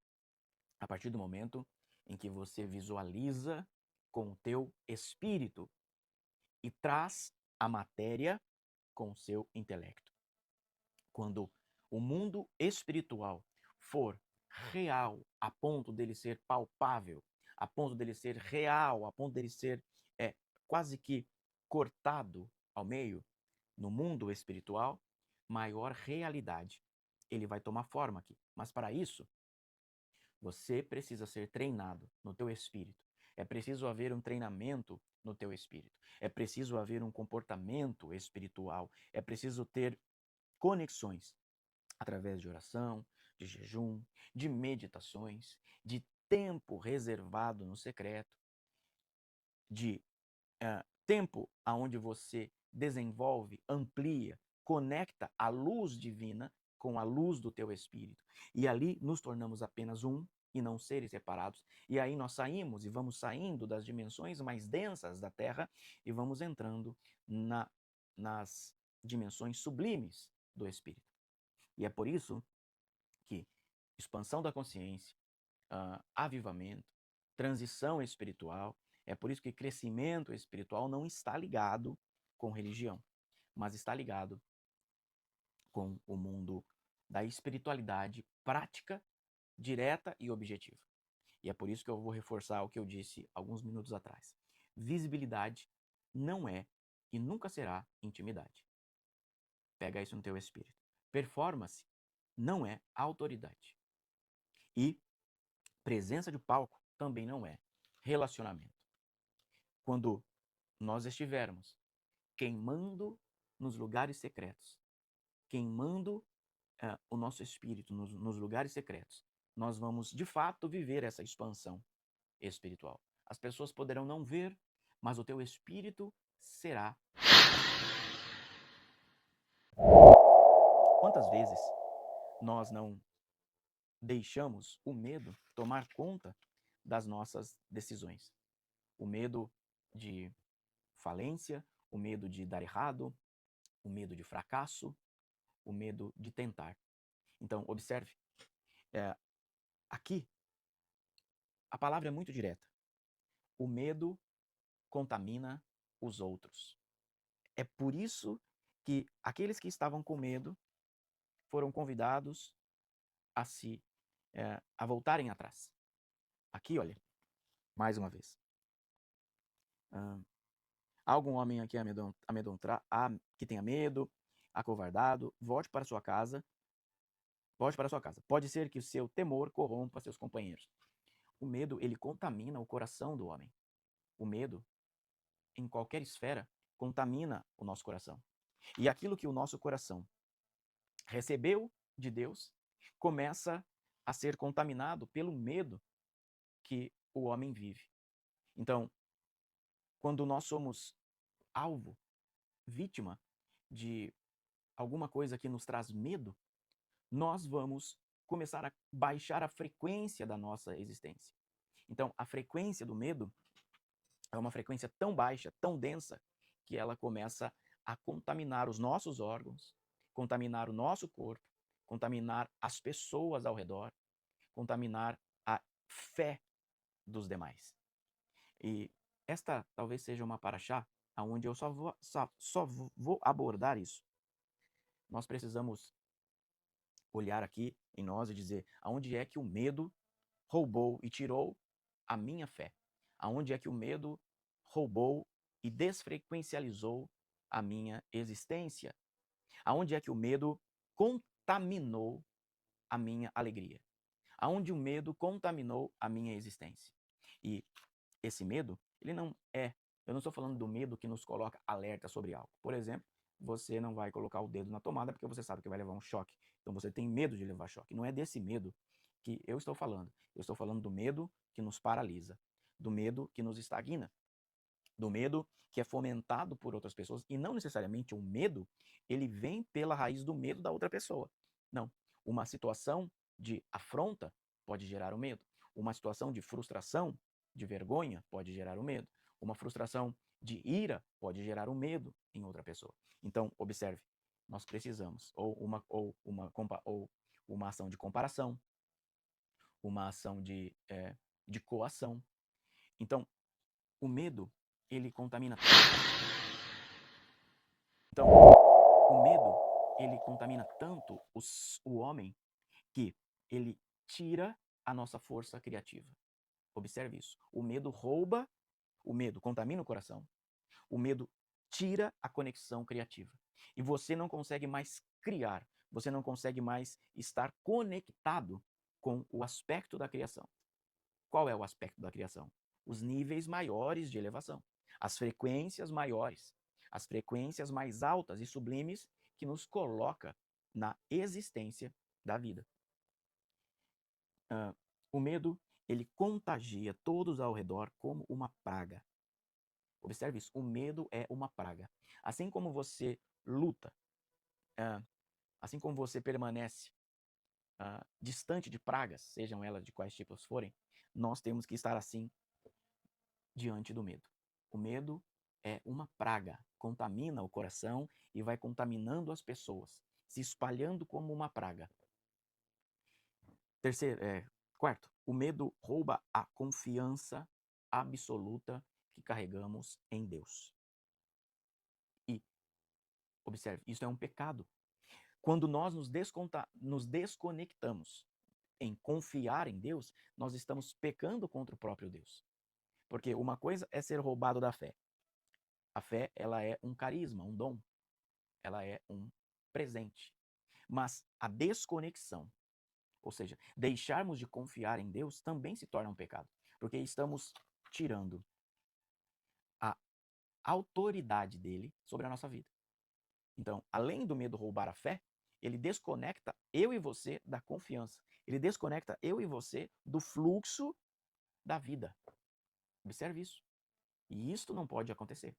A partir do momento em que você visualiza com o teu espírito e traz a matéria com o seu intelecto. Quando o mundo espiritual for real a ponto dele ser palpável, a ponto dele ser real, a ponto dele ser quase que cortado ao meio, no mundo espiritual, maior realidade ele vai tomar forma aqui. Mas para isso, você precisa ser treinado no teu espírito. É preciso haver um treinamento no teu espírito. É preciso haver um comportamento espiritual. É preciso ter conexões através de oração, de jejum, de meditações, de tempo reservado no secreto, de tempo aonde você desenvolve, amplia, conecta a luz divina com a luz do teu espírito. E ali nos tornamos apenas um e não seres separados. E aí nós saímos e vamos saindo das dimensões mais densas da Terra e vamos entrando nas dimensões sublimes do espírito. E é por isso que expansão da consciência, avivamento, transição espiritual, é por isso que crescimento espiritual não está ligado com religião, mas está ligado com o mundo da espiritualidade prática, direta e objetiva. E é por isso que eu vou reforçar o que eu disse alguns minutos atrás. Visibilidade não é e nunca será intimidade. Pega isso no teu espírito. Performance não é autoridade. E presença de palco também não é relacionamento. Quando nós estivermos queimando nos lugares secretos, queimando o nosso espírito nos lugares secretos, nós vamos de fato viver essa expansão espiritual. As pessoas poderão não ver, mas o teu espírito será. Quantas vezes nós não deixamos o medo tomar conta das nossas decisões? O medo de falência, o medo de dar errado, o medo de fracasso, o medo de tentar. Então, observe, aqui a palavra é muito direta. O medo contamina os outros. É por isso que aqueles que estavam com medo foram convidados a voltarem atrás. Aqui, olha, mais uma vez. Há algum homem aqui que tenha medo, acovardado, volte para sua casa. Volte para sua casa. Pode ser que o seu temor corrompa seus companheiros. O medo, ele contamina o coração do homem. O medo, em qualquer esfera, contamina o nosso coração. E aquilo que o nosso coração recebeu de Deus começa a ser contaminado pelo medo que o homem vive. Então, quando nós somos alvo, vítima de alguma coisa que nos traz medo, nós vamos começar a baixar a frequência da nossa existência. Então, a frequência do medo é uma frequência tão baixa, tão densa, que ela começa a contaminar os nossos órgãos, contaminar o nosso corpo, contaminar as pessoas ao redor, contaminar a fé dos demais. E esta talvez seja uma paraxá onde eu só vou abordar isso. Nós precisamos olhar aqui em nós e dizer aonde é que o medo roubou e tirou a minha fé. Aonde é que o medo roubou e desfrequencializou a minha existência. Aonde é que o medo contaminou a minha alegria. Aonde o medo contaminou a minha existência. E esse medo, ele não é, eu não estou falando do medo que nos coloca alerta sobre algo. Por exemplo, você não vai colocar o dedo na tomada porque você sabe que vai levar um choque. Então você tem medo de levar choque. Não é desse medo que eu estou falando. Eu estou falando do medo que nos paralisa, do medo que nos estagna, do medo que é fomentado por outras pessoas. E não necessariamente o medo, ele vem pela raiz do medo da outra pessoa. Não. Uma situação de afronta pode gerar o medo. Uma situação de frustração, de vergonha, pode gerar o medo. Uma frustração de ira pode gerar o medo em outra pessoa. Então, observe, nós precisamos ou uma ação de comparação, uma ação de coação. Então, o medo, ele contamina. Então, o medo, ele contamina tanto o homem que ele tira a nossa força criativa. Observe isso. O medo rouba, o medo contamina o coração, o medo tira a conexão criativa. E você não consegue mais criar, você não consegue mais estar conectado com o aspecto da criação. Qual é o aspecto da criação? Os níveis maiores de elevação, as frequências maiores, as frequências mais altas e sublimes que nos coloca na existência da vida. O medo, ele contagia todos ao redor como uma praga. Observe isso, o medo é uma praga. Assim como você luta, assim como você permanece distante de pragas, sejam elas de quais tipos forem, nós temos que estar assim diante do medo. O medo é uma praga, contamina o coração e vai contaminando as pessoas, se espalhando como uma praga. Quarto, o medo rouba a confiança absoluta que carregamos em Deus. E, observe, isso é um pecado. Quando nós nos desconectamos em confiar em Deus, nós estamos pecando contra o próprio Deus. Porque uma coisa é ser roubado da fé. A fé, ela é um carisma, um dom. Ela é um presente. Mas a desconexão, ou seja, deixarmos de confiar em Deus também se torna um pecado. Porque estamos tirando a autoridade dele sobre a nossa vida. Então, além do medo roubar a fé, ele desconecta eu e você da confiança. Ele desconecta eu e você do fluxo da vida. Observe isso. E isto não pode acontecer.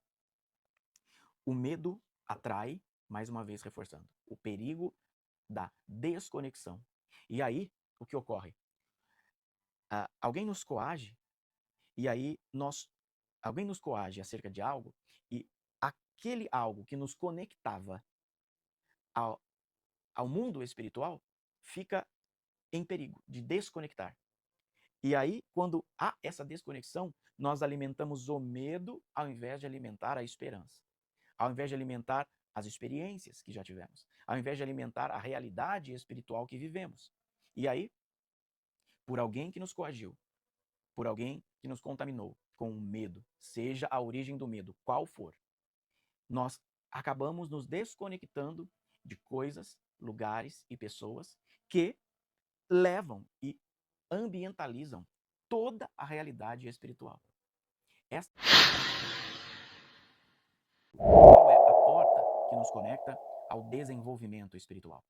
O medo atrai, mais uma vez reforçando, o perigo da desconexão. E aí, o que ocorre? Alguém nos coage, e aí alguém nos coage acerca de algo, e aquele algo que nos conectava ao mundo espiritual fica em perigo de desconectar. E aí, quando há essa desconexão, nós alimentamos o medo ao invés de alimentar a esperança. Ao invés de alimentar as experiências que já tivemos. Ao invés de alimentar a realidade espiritual que vivemos. E aí, por alguém que nos coagiu, por alguém que nos contaminou com o medo, seja a origem do medo qual for, nós acabamos nos desconectando de coisas, lugares e pessoas que levam e ambientalizam toda a realidade espiritual. Qual é a porta que nos conecta ao desenvolvimento espiritual?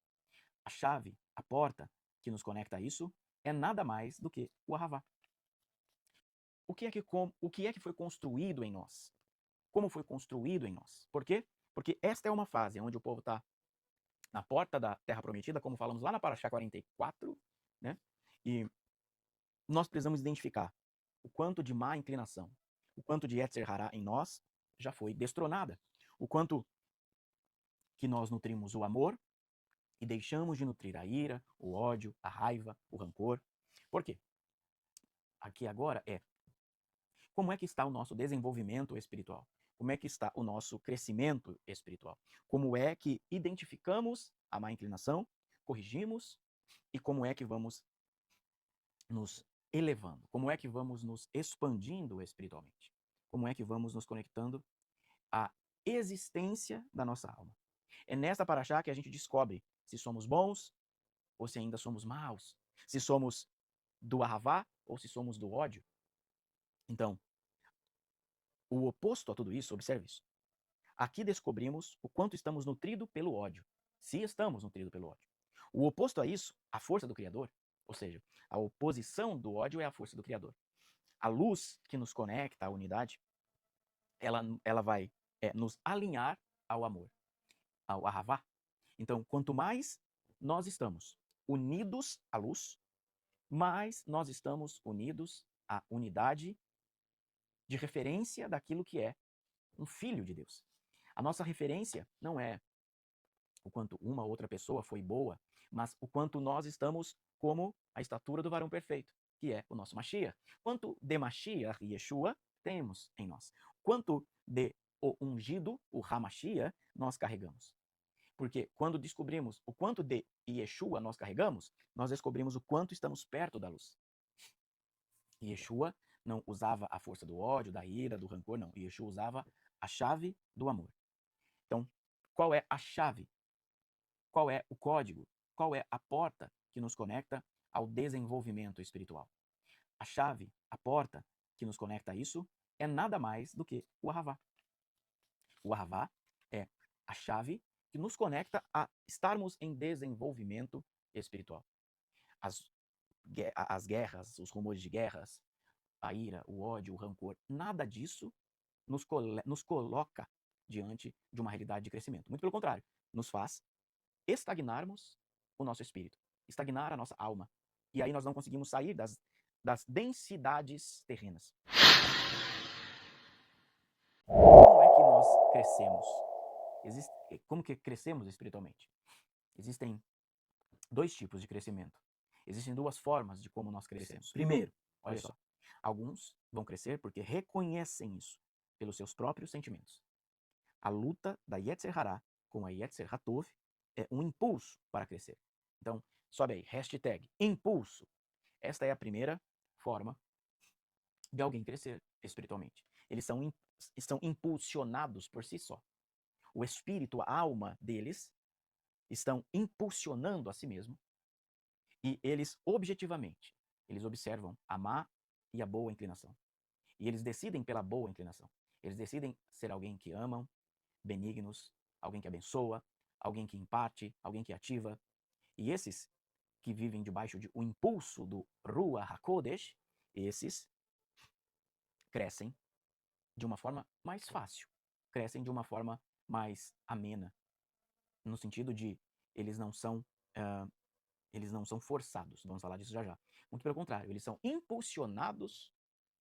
A chave, a porta que nos conecta a isso é nada mais do que o Ahavá. O que é que foi construído em nós? Como foi construído em nós? Por quê? Porque esta é uma fase onde o povo está na porta da Terra Prometida, como falamos lá na Parashá 44, né? E nós precisamos identificar o quanto de má inclinação, o quanto de Yetzer Hará em nós já foi destronada, o quanto que nós nutrimos o amor e deixamos de nutrir a ira, o ódio, a raiva, o rancor. Por quê? Aqui agora como é que está o nosso desenvolvimento espiritual? Como é que está o nosso crescimento espiritual? Como é que identificamos a má inclinação, corrigimos e como é que vamos nos elevando? Como é que vamos nos expandindo espiritualmente? Como é que vamos nos conectando à existência da nossa alma? É nesta paraxá que a gente descobre se somos bons ou se ainda somos maus, se somos do ahavá ou se somos do ódio. Então, o oposto a tudo isso, observe isso. Aqui descobrimos o quanto estamos nutridos pelo ódio, se estamos nutridos pelo ódio. O oposto a isso, a força do Criador, ou seja, a oposição do ódio é a força do Criador. A luz que nos conecta à unidade, ela vai nos alinhar ao amor, ao ahavá. Então, quanto mais nós estamos unidos à luz, mais nós estamos unidos à unidade de referência daquilo que é um filho de Deus. A nossa referência não é o quanto uma ou outra pessoa foi boa, mas o quanto nós estamos como a estatura do varão perfeito, que é o nosso Mashiach. Quanto de Mashiach e Yeshua temos em nós. Quanto de o ungido, o Hamashiach, nós carregamos. Porque quando descobrimos o quanto de Yeshua nós carregamos, nós descobrimos o quanto estamos perto da luz. Yeshua não usava a força do ódio, da ira, do rancor, não. Yeshua usava a chave do amor. Então, qual é a chave? Qual é o código? Qual é a porta que nos conecta ao desenvolvimento espiritual? A chave, a porta que nos conecta a isso é nada mais do que o ahavá. O ahavá é a chave que nos conecta a estarmos em desenvolvimento espiritual. As guerras, os rumores de guerras, a ira, o ódio, o rancor, nada disso nos coloca diante de uma realidade de crescimento. Muito pelo contrário, nos faz estagnarmos o nosso espírito, estagnar a nossa alma. E aí nós não conseguimos sair das densidades terrenas. Como é que nós crescemos? Como que crescemos espiritualmente? Existem dois tipos de crescimento. Existem duas formas de como nós crescemos. Primeiro, olha só, alguns vão crescer porque reconhecem isso pelos seus próprios sentimentos. A luta da Yetzer Hará com a Yetzer Hatov é um impulso para crescer. Então, sobe aí, hashtag impulso. Esta é a primeira forma de alguém crescer espiritualmente. Eles estão impulsionados por si só. O espírito, a alma deles estão impulsionando a si mesmo e eles objetivamente, eles observam a má e a boa inclinação. E eles decidem pela boa inclinação. Eles decidem ser alguém que amam, benignos, alguém que abençoa, alguém que imparte, alguém que ativa. E esses que vivem debaixo de um impulso do Ruach HaKodesh, esses crescem de uma forma mais fácil, crescem de uma forma mais amena, no sentido de eles não são forçados, vamos falar disso já já. Muito pelo contrário, eles são impulsionados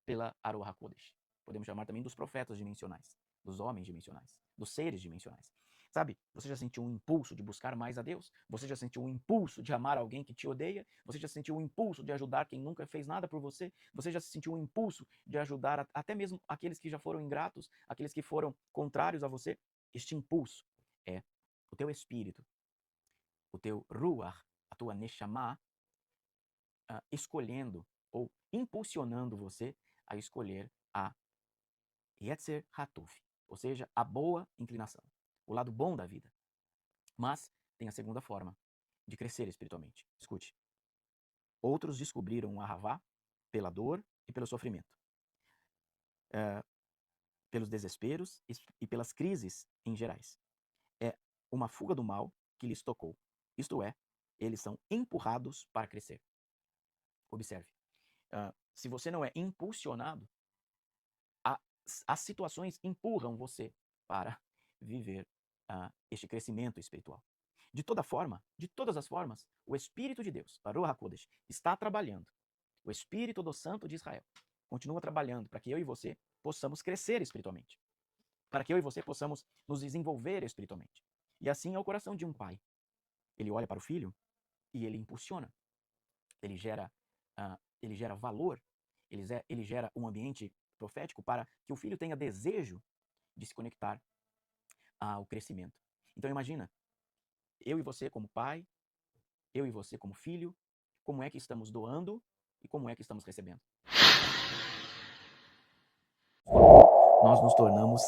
pela Ruach HaKodesh. Podemos chamar também dos profetas dimensionais, dos homens dimensionais, dos seres dimensionais. Sabe, você já sentiu um impulso de buscar mais a Deus? Você já sentiu um impulso de amar alguém que te odeia? Você já sentiu um impulso de ajudar quem nunca fez nada por você? Você já sentiu um impulso de ajudar até mesmo aqueles que já foram ingratos, aqueles que foram contrários a você? Este impulso é o teu espírito, o teu ruach, a tua neshama, escolhendo ou impulsionando você a escolher a Yetzer Hatov, ou seja, a boa inclinação, o lado bom da vida. Mas tem a segunda forma de crescer espiritualmente. Escute. Outros descobriram o ahavá pela dor e pelo sofrimento, pelos desesperos e pelas crises em gerais. É uma fuga do mal que lhes tocou. Isto é, eles são empurrados para crescer. Observe. Se você não é impulsionado, as situações empurram você para viver este crescimento espiritual. De toda forma, de todas as formas, o Espírito de Deus, Ruach HaKodesh, está trabalhando. O Espírito do Santo de Israel continua trabalhando para que eu e você possamos crescer espiritualmente. Para que eu e você possamos nos desenvolver espiritualmente. E assim é o coração de um pai. Ele olha para o filho e ele impulsiona. Ele gera valor. Ele gera um ambiente profético para que o filho tenha desejo de se conectar ao crescimento. Então imagina, eu e você como pai, eu e você como filho, como é que estamos doando e como é que estamos recebendo. Nós nos tornamos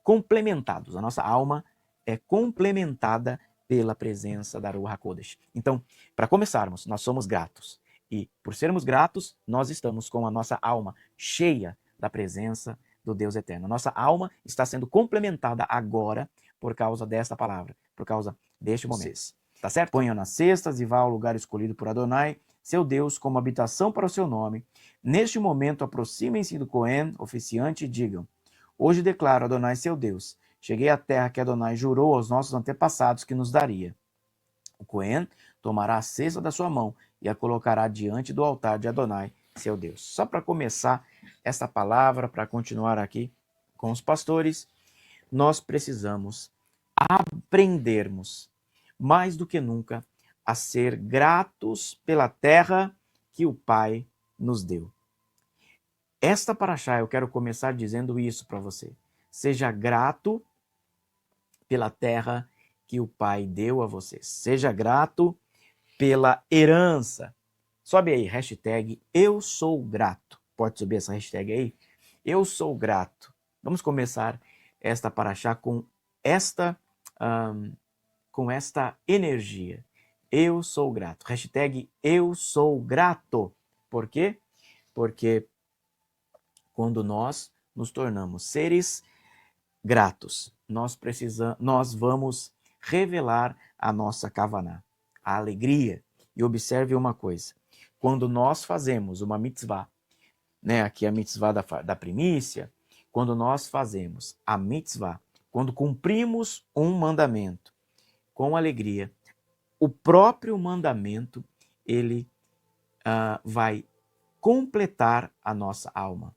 complementados. A nossa alma é complementada pela presença da Ruach HaKodesh. Então, para começarmos, nós somos gratos. E por sermos gratos, nós estamos com a nossa alma cheia da presença do Deus eterno. A nossa alma está sendo complementada agora por causa desta palavra, por causa deste momento. Tá certo? Ponha nas cestas e vá ao lugar escolhido por Adonai, seu Deus, como habitação para o seu nome. Neste momento, aproximem-se do Cohen, oficiante, e digam: hoje declaro Adonai seu Deus. Cheguei à terra que Adonai jurou aos nossos antepassados que nos daria. O Cohen tomará a cesta da sua mão e a colocará diante do altar de Adonai, seu Deus. Só para começar essa palavra, para continuar aqui com os pastores, nós precisamos aprendermos mais do que nunca a ser gratos pela terra que o Pai nos deu. Esta paraxá, eu quero começar dizendo isso para você. Seja grato pela terra que o Pai deu a você. Seja grato pela herança. Sobe aí, hashtag eu sou grato. Pode subir essa hashtag aí? Eu sou grato. Vamos começar esta paraxá com esta energia. Eu sou grato. Hashtag eu sou grato. Por quê? Porque quando nós nos tornamos seres gratos, nós vamos revelar a nossa kavaná, a alegria. E observe uma coisa, quando nós fazemos uma mitzvah, né, aqui a mitzvah da primícia, quando nós fazemos a mitzvah, quando cumprimos um mandamento com alegria, o próprio mandamento, ele vai completar a nossa alma.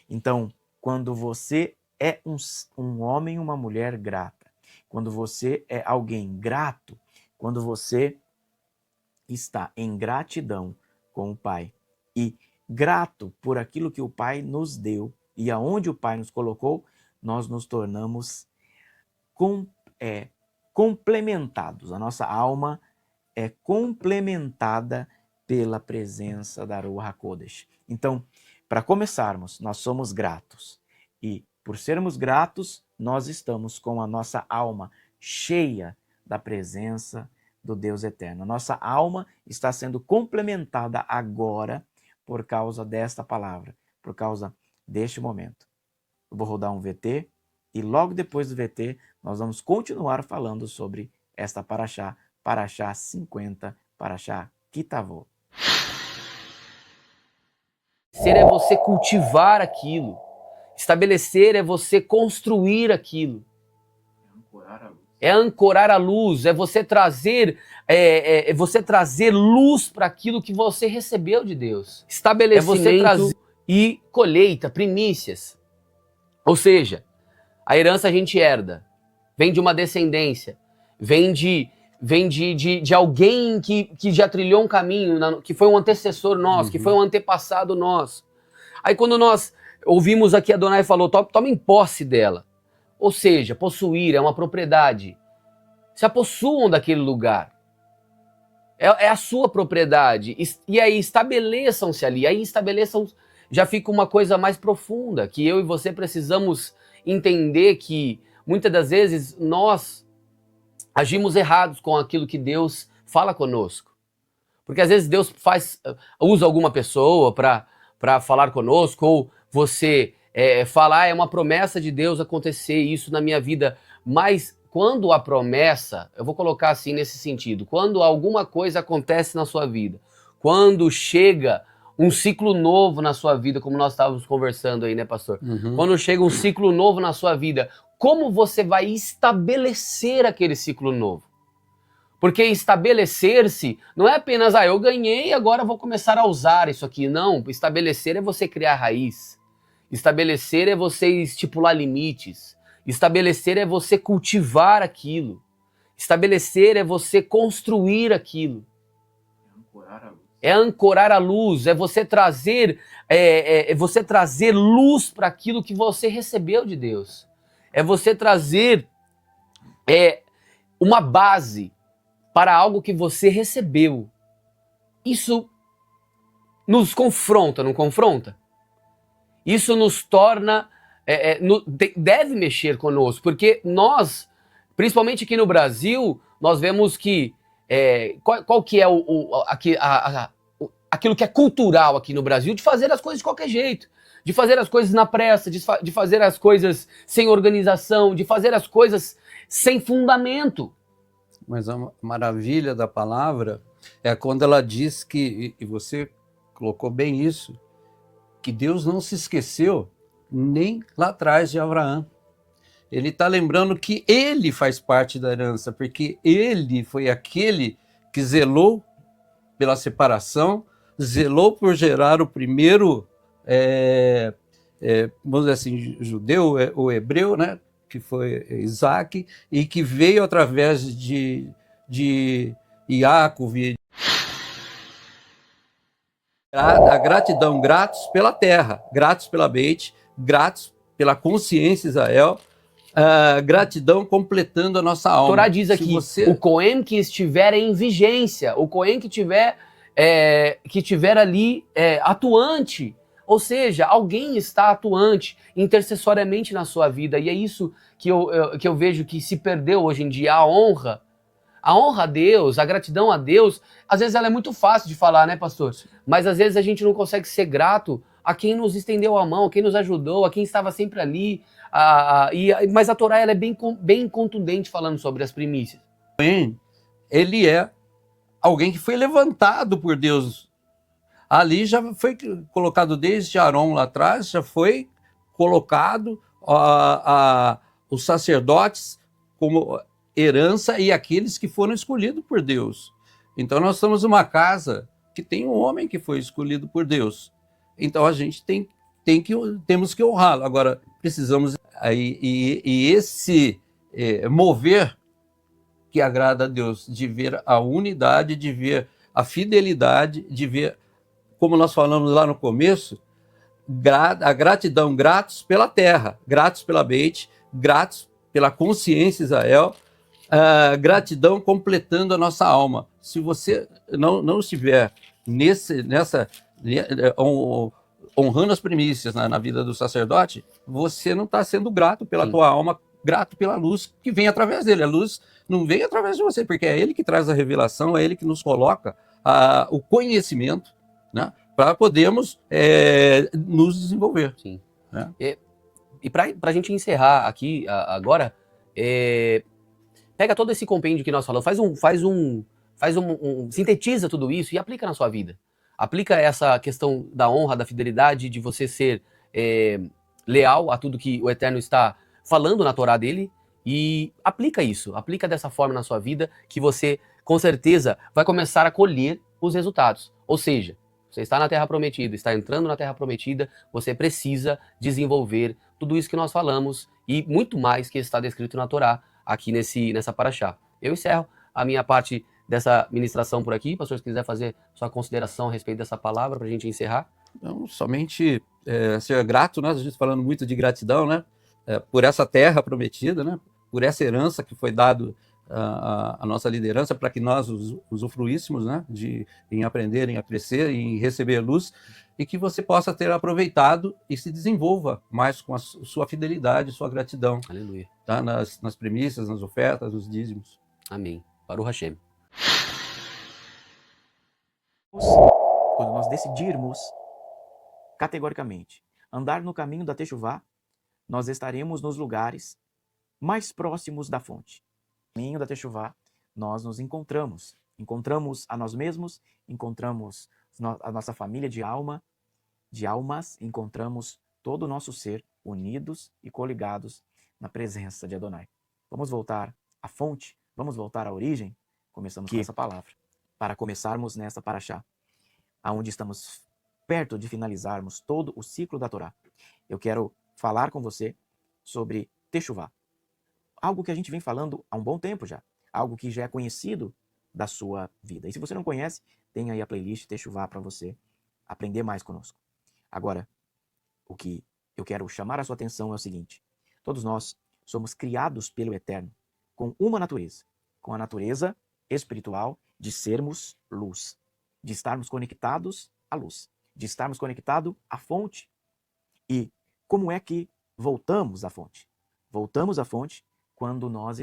Então, quando você é um homem, uma mulher grata, quando você é alguém grato, quando você está em gratidão com o Pai e grato por aquilo que o Pai nos deu e aonde o Pai nos colocou, nós nos tornamos complementados. A nossa alma é complementada pela presença da Ruach HaKodesh. Então, para começarmos, nós somos gratos. E por sermos gratos, nós estamos com a nossa alma cheia da presença do Deus eterno. A nossa alma está sendo complementada agora por causa desta palavra, por causa deste momento. Eu vou rodar um VT e logo depois do VT nós vamos continuar falando sobre esta paraxá, paraxá 50, paraxá Kitavô. Ser é você cultivar aquilo. Estabelecer é você construir aquilo. É ancorar a luz, é você trazer, você trazer luz para aquilo que você recebeu de Deus. Estabelecimento é você trazer e colheita, primícias. Ou seja, a herança a gente herda, vem de uma descendência, vem de alguém que já trilhou um caminho, que foi um antecessor nosso, que foi um antepassado nosso. Aí quando nós ouvimos aqui, Adonai falou, tome posse dela. Ou seja, possuir é uma propriedade. Se apossuam daquele lugar. É a sua propriedade. E aí estabeleçam-se ali. Aí já fica uma coisa mais profunda, que eu e você precisamos entender que muitas das vezes nós agimos errados com aquilo que Deus fala conosco. Porque às vezes Deus usa alguma pessoa para falar conosco, ou você falar, é uma promessa de Deus acontecer isso na minha vida, mas quando a promessa, eu vou colocar assim nesse sentido, quando alguma coisa acontece na sua vida, quando chega um ciclo novo na sua vida, como nós estávamos conversando aí, né, pastor? Quando chega um ciclo novo na sua vida, como você vai estabelecer aquele ciclo novo. Porque estabelecer-se não é apenas, eu ganhei, agora vou começar a usar isso aqui. Não, estabelecer é você criar raiz. Estabelecer é você estipular limites. Estabelecer é você cultivar aquilo. Estabelecer é você construir aquilo. É ancorar a luz, é você trazer, você trazer luz para aquilo que você recebeu de Deus. É você trazer uma base para algo que você recebeu. Isso nos confronta, não confronta? Isso nos torna, deve mexer conosco, porque nós, principalmente aqui no Brasil, nós vemos que, qual que é aquilo que é cultural aqui no Brasil, de fazer as coisas de qualquer jeito, de fazer as coisas na pressa, de fazer as coisas sem organização, de fazer as coisas sem fundamento. Mas a maravilha da palavra é quando ela diz que, e você colocou bem isso, que Deus não se esqueceu nem lá atrás de Abraão. Ele está lembrando que ele faz parte da herança, porque ele foi aquele que zelou pela separação, zelou por gerar o primeiro, vamos dizer assim, judeu, o hebreu, né? Que foi Isaac, e que veio através de Iaco, a gratidão, gratos pela terra, gratos pela Beit, gratos pela consciência Israel, gratidão completando a nossa alma. A Torá diz aqui, o Cohen que estiver em vigência, o Cohen que tiver ali atuante, ou seja, alguém está atuante intercessoriamente na sua vida, e é isso que eu vejo que se perdeu hoje em dia, a honra a Deus, a gratidão a Deus. Às vezes ela é muito fácil de falar, né, pastor? Mas às vezes a gente não consegue ser grato a quem nos estendeu a mão, a quem nos ajudou, a quem estava sempre ali. Mas a Torá ela é bem contundente falando sobre as primícias. Ele é alguém que foi levantado por Deus. Ali já foi colocado desde Arão lá atrás, já foi colocado os sacerdotes como herança e aqueles que foram escolhidos por Deus. Então nós somos uma casa que tem um homem que foi escolhido por Deus. Então a gente temos que honrá-lo. Agora precisamos esse mover que agrada a Deus, de ver a unidade, de ver a fidelidade, de ver, como nós falamos lá no começo, a gratidão, gratos pela terra, gratos pela Beit, gratos pela consciência Israel, gratidão completando a nossa alma. Se você não estiver honrando as primícias na vida do sacerdote, você não está sendo grato pela tua alma, grato pela luz que vem através dele. A luz não vem através de você, porque é ele que traz a revelação, é ele que nos coloca o conhecimento, né, para podermos nos desenvolver. Sim. Né? E para a gente encerrar aqui agora, pega todo esse compêndio que nós falamos, sintetiza tudo isso e aplica na sua vida. Aplica essa questão da honra, da fidelidade, de você ser leal a tudo que o Eterno está falando na Torá dele, e aplica isso, aplica dessa forma na sua vida, que você, com certeza, vai começar a colher os resultados. Ou seja, você está na Terra Prometida, está entrando na Terra Prometida, você precisa desenvolver tudo isso que nós falamos e muito mais que está descrito na Torá, aqui nessa paraxá. Eu encerro a minha parte dessa ministração por aqui. Pastor, se quiser fazer sua consideração a respeito dessa palavra para a gente encerrar. Não, somente ser grato, né? A gente falando muito de gratidão, né? Por essa terra prometida, né? Por essa herança que foi dado à nossa liderança para que nós usufruíssemos, né? Em aprender, em crescer, em receber luz, e que você possa ter aproveitado e se desenvolva mais com a sua fidelidade, sua gratidão. Aleluia. Tá? Nas primícias, nas ofertas, nos dízimos. Amém. Baruch Hashem. Quando nós decidirmos categoricamente andar no caminho da Techuvá, nós estaremos nos lugares mais próximos da fonte. No caminho da Techuvá, nós nos encontramos a nós mesmos, encontramos a nossa família de almas, encontramos todo o nosso ser unidos e coligados na presença de Adonai. Vamos voltar à fonte, vamos voltar à origem. Começamos com essa palavra, para começarmos nessa paraxá, aonde estamos perto de finalizarmos todo o ciclo da Torá. Eu quero falar com você sobre Teshuvá, algo que a gente vem falando há um bom tempo já, algo que já é conhecido da sua vida. E se você não conhece, tem aí a playlist Teshuvá para você aprender mais conosco. Agora, o que eu quero chamar a sua atenção é o seguinte: todos nós somos criados pelo Eterno com uma natureza, com a natureza espiritual de sermos luz, de estarmos conectados à luz, de estarmos conectados à fonte. E como é que voltamos à fonte? Voltamos à fonte quando nós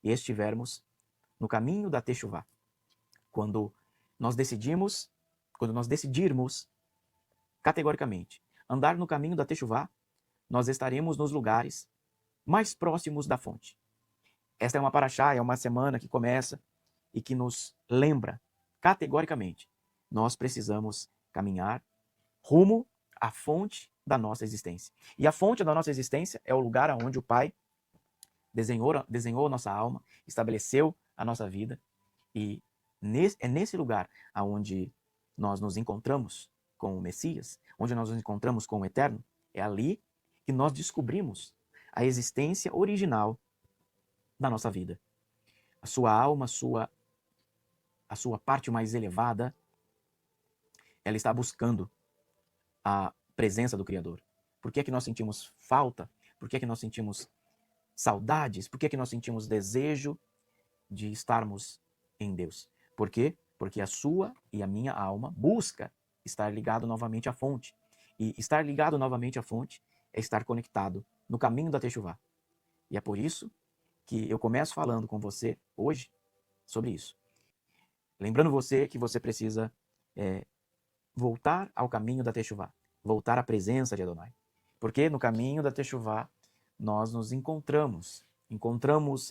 estivermos no caminho da Teshuvá. Quando nós decidirmos categoricamente andar no caminho da Teshuvá, nós estaremos nos lugares mais próximos da fonte. Esta é uma paraxá, é uma semana que começa e que nos lembra categoricamente: nós precisamos caminhar rumo à fonte da nossa existência. E a fonte da nossa existência é o lugar onde o Pai desenhou a nossa alma, estabeleceu a nossa vida, e é nesse lugar onde nós nos encontramos com o Messias, onde nós nos encontramos com o Eterno. É ali que nós descobrimos a existência original da nossa vida. A sua alma, a sua parte mais elevada, ela está buscando a presença do Criador. Por que é que nós sentimos falta? Por que é que nós sentimos saudades? Por que é que nós sentimos desejo de estarmos em Deus? Por quê? Porque a sua e a minha alma busca estar ligado novamente à fonte. E estar ligado novamente à fonte é estar conectado no caminho da Teshuvá. E é por isso que eu começo falando com você hoje sobre isso. Lembrando você que você precisa voltar ao caminho da Teshuvá, voltar à presença de Adonai. Porque no caminho da Teshuvá nós nos encontramos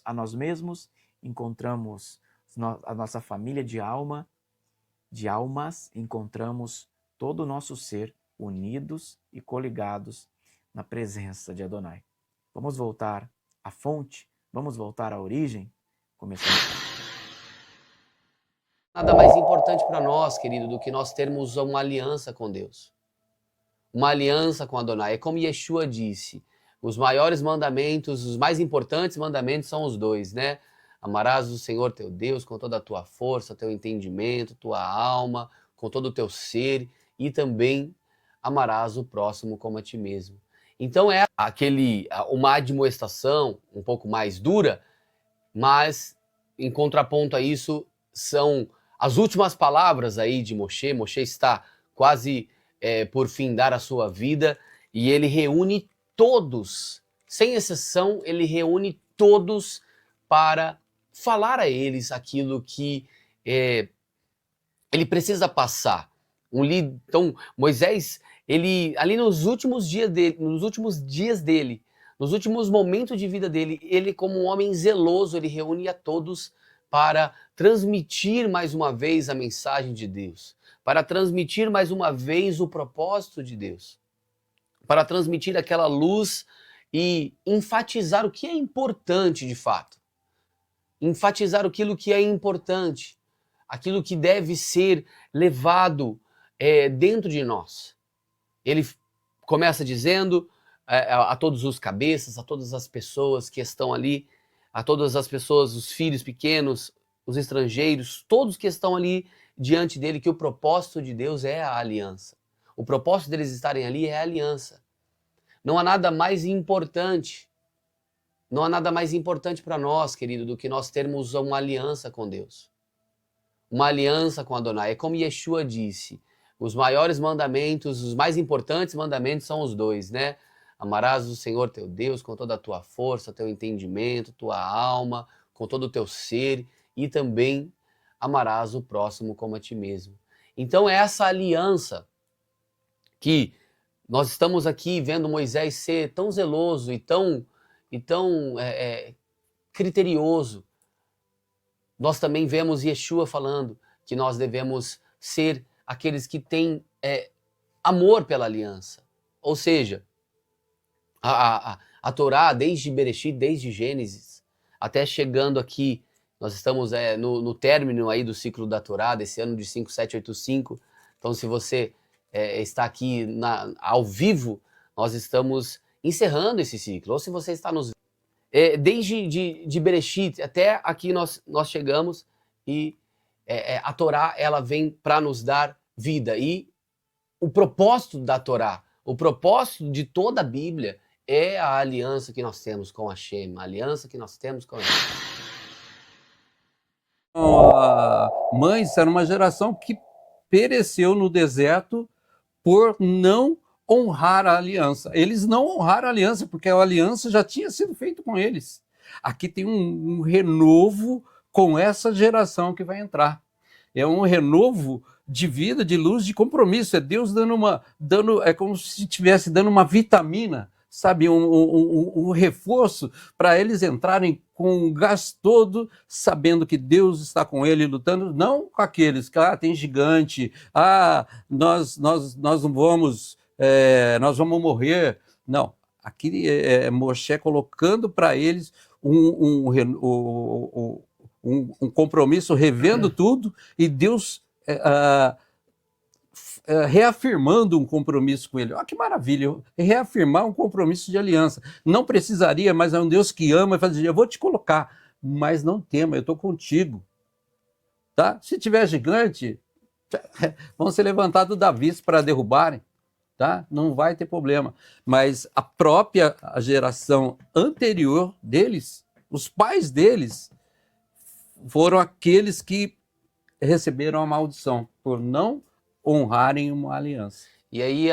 a nós mesmos, encontramos a nossa família de almas, encontramos todo o nosso ser unidos e coligados na presença de Adonai. Vamos voltar à fonte, vamos voltar à origem, começando. Nada mais importante para nós, querido, do que nós termos uma aliança com Deus. Uma aliança com Adonai. É como Yeshua disse, os maiores mandamentos, os mais importantes mandamentos são os dois, né? Amarás o Senhor teu Deus com toda a tua força, teu entendimento, tua alma, com todo o teu ser, e também amarás o próximo como a ti mesmo. Então é uma admoestação um pouco mais dura, mas em contraponto a isso são as últimas palavras aí de Moshe. Moshe está quase por findar a sua vida, e ele reúne todos, sem exceção, ele reúne todos para falar a eles aquilo que ele precisa passar. Então, Moisés, ele ali nos últimos dias dele, nos últimos momentos de vida dele, ele como um homem zeloso, ele reúne a todos para transmitir mais uma vez a mensagem de Deus, para transmitir mais uma vez o propósito de Deus, para transmitir aquela luz e enfatizar o que é importante de fato. Enfatizar aquilo que é importante, aquilo que deve ser levado dentro de nós. Ele começa dizendo a todos os cabeças, a todas as pessoas que estão ali, a todas as pessoas, os filhos pequenos, os estrangeiros, todos que estão ali diante dele, que o propósito de Deus é a aliança. O propósito deles estarem ali é a aliança. Não há nada mais importante, não há nada mais importante para nós, querido, do que nós termos uma aliança com Deus. Uma aliança com Adonai. É como Yeshua disse, os maiores mandamentos, os mais importantes mandamentos são os dois, né? Amarás o Senhor teu Deus com toda a tua força, teu entendimento, tua alma, com todo o teu ser, e também amarás o próximo como a ti mesmo. Então é essa aliança que nós estamos aqui vendo Moisés ser tão zeloso e tão criterioso. Nós também vemos Yeshua falando que nós devemos ser aqueles que têm amor pela aliança. Ou seja, a A Torá, desde Bereshit, desde Gênesis, até chegando aqui, nós estamos no término aí do ciclo da Torá, desse ano de 5785. Então, se você está aqui ao vivo, nós estamos encerrando esse ciclo. Ou se você está nos... desde de Bereshit até aqui nós chegamos e a Torá, ela vem para nos dar vida. E o propósito da Torá, o propósito de toda a Bíblia é a aliança que nós temos com Hashem, a aliança que nós temos com Hashem. Mães era uma geração que pereceu no deserto por não honrar a aliança. Eles não honraram a aliança, porque a aliança já tinha sido feita com eles. Aqui tem um renovo com essa geração que vai entrar. É um renovo de vida, de luz, de compromisso. É Deus é como se estivesse dando uma vitamina, sabe, um reforço para eles entrarem com o gás todo, sabendo que Deus está com ele, lutando, não com aqueles que tem gigante, nós não vamos, nós vamos morrer. Não, aqui Moshe colocando para eles um compromisso, revendo tudo, e Deus reafirmando um compromisso com ele. Olha que maravilha, reafirmar um compromisso de aliança. Não precisaria, mas é um Deus que ama e faz assim, eu vou te colocar, mas não tema, eu estou contigo. Tá? Se tiver gigante, vão ser levantados Davis para derrubarem. Tá? Não vai ter problema. Mas a própria geração anterior deles, os pais deles, foram aqueles que receberam a maldição por não honrarem uma aliança. E aí,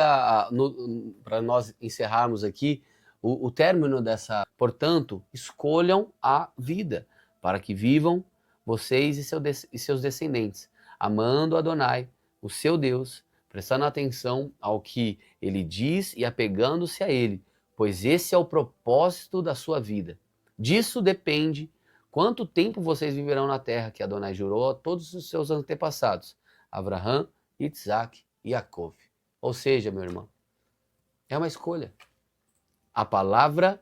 para nós encerrarmos aqui, o término dessa... Portanto, escolham a vida, para que vivam vocês e seus descendentes, amando Adonai, o seu Deus, prestando atenção ao que ele diz e apegando-se a ele, pois esse é o propósito da sua vida. Disso depende quanto tempo vocês viverão na terra que Adonai jurou a todos os seus antepassados, Abraham, Isaac e Jacob. Ou seja, meu irmão, é uma escolha. A palavra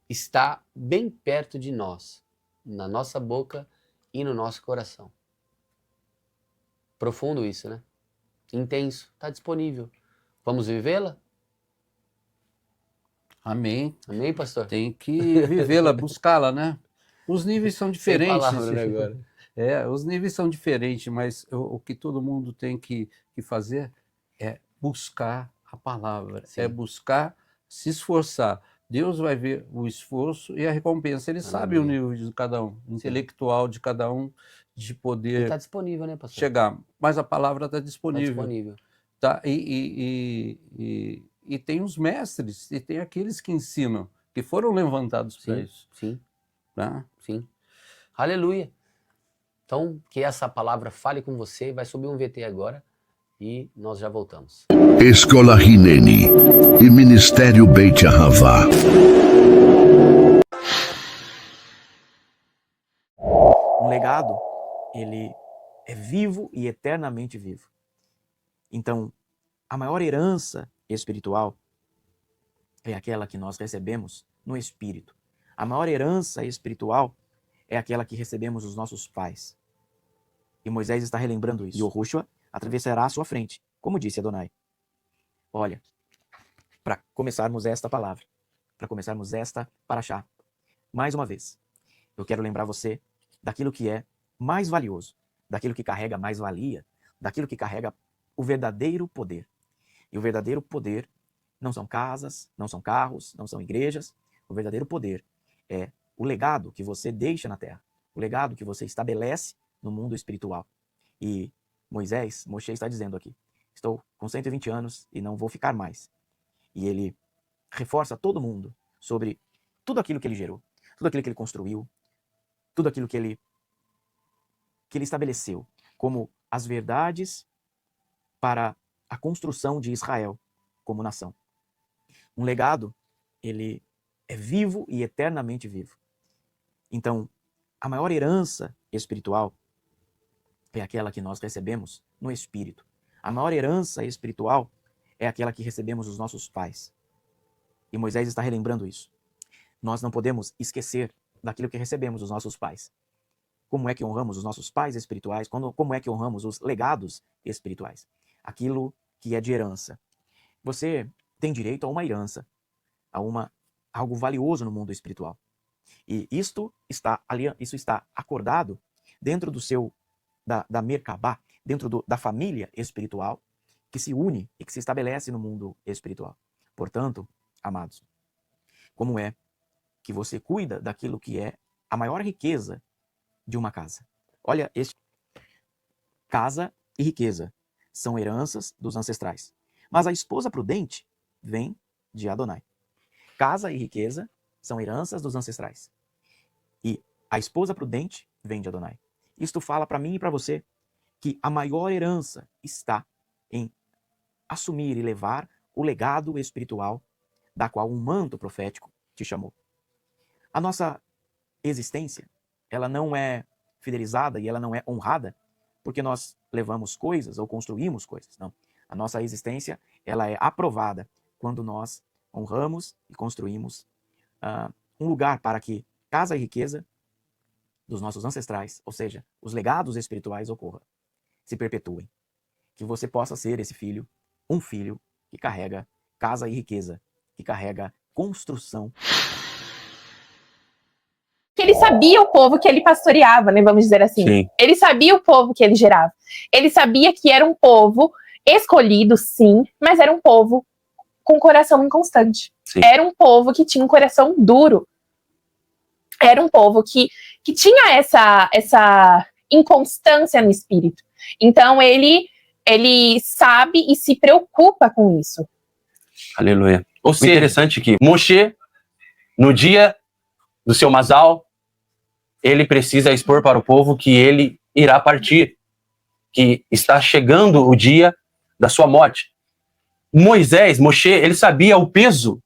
está bem perto de nós, na nossa boca e no nosso coração. Profundo isso, né? Intenso, está disponível. Vamos vivê-la? Amém. Amém, pastor? Tem que vivê-la, buscá-la, né? Os níveis são diferentes. Sem palavra, né, agora? Os níveis são diferentes, mas o que todo mundo tem que fazer é buscar a palavra, Sim. é buscar se esforçar. Deus vai ver o esforço e a recompensa. Ele sabe o nível de cada um, intelectual de cada um, de poder Está disponível, né, pastor? chegar. Mas a palavra está disponível. Está disponível. Tá? E tem os mestres, e tem aqueles que ensinam, que foram levantados para isso. Sim, Tá? sim. Aleluia. Então, que essa palavra fale com você. Vai subir um VT agora e nós já voltamos. Escola Hineni e Ministério Beit Ahavá. Um legado, ele é vivo e eternamente vivo. Então, a maior herança espiritual é aquela que nós recebemos no Espírito. A maior herança espiritual é aquela que recebemos dos nossos pais. E Moisés está relembrando isso. E Yoshua atravessará à sua frente, como disse Adonai. Olha, para começarmos esta palavra, para começarmos esta paraxá, mais uma vez, eu quero lembrar você daquilo que é mais valioso, daquilo que carrega mais valia, daquilo que carrega o verdadeiro poder. E o verdadeiro poder não são casas, não são carros, não são igrejas. O verdadeiro poder é o legado que você deixa na terra, o legado que você estabelece no mundo espiritual. E Moshe está dizendo aqui, estou com 120 anos e não vou ficar mais. E ele reforça todo mundo sobre tudo aquilo que ele gerou, tudo aquilo que ele construiu, tudo aquilo que ele estabeleceu como as verdades para a construção de Israel como nação. Um legado, ele é vivo e eternamente vivo. Então, a maior herança espiritual é aquela que nós recebemos no Espírito. A maior herança espiritual é aquela que recebemos dos nossos pais. E Moisés está relembrando isso. nós não podemos esquecer daquilo que recebemos dos nossos pais. Como é que honramos os nossos pais espirituais? Como é que honramos os legados espirituais? Aquilo que é de herança. Você tem direito a uma herança, a algo valioso no mundo espiritual. E isso está acordado dentro da Merkabah, dentro da família espiritual, que se une e que se estabelece no mundo espiritual. Portanto, amados, como é que você cuida daquilo que é a maior riqueza de uma casa? Olha, casa e riqueza são heranças dos ancestrais. Mas a esposa prudente vem de Adonai. Casa e riqueza são heranças dos ancestrais. E a esposa prudente vem de Adonai. Isto fala para mim e para você que a maior herança está em assumir e levar o legado espiritual da qual um manto profético te chamou. A nossa existência, ela não é fidelizada e ela não é honrada porque nós levamos coisas ou construímos coisas. Não. A nossa existência, ela é aprovada quando nós honramos e construímos um lugar para que casa e riqueza dos nossos ancestrais, ou seja, os legados espirituais ocorram, se perpetuem. Que você possa ser esse filho, um filho que carrega casa e riqueza, que carrega construção. Que ele sabia o povo que ele pastoreava, né, vamos dizer assim. Sim. Ele sabia o povo que ele gerava. Ele sabia que era um povo escolhido, sim, mas era um povo com coração inconstante. Sim. Era um povo que tinha um coração duro. Era um povo que tinha essa inconstância no espírito. Então ele sabe e se preocupa com isso. Aleluia. Ou seja, interessante que Moshe, no dia do seu Mazal, ele precisa expor para o povo que ele irá partir, que está chegando o dia da sua morte. Moshe, ele sabia o peso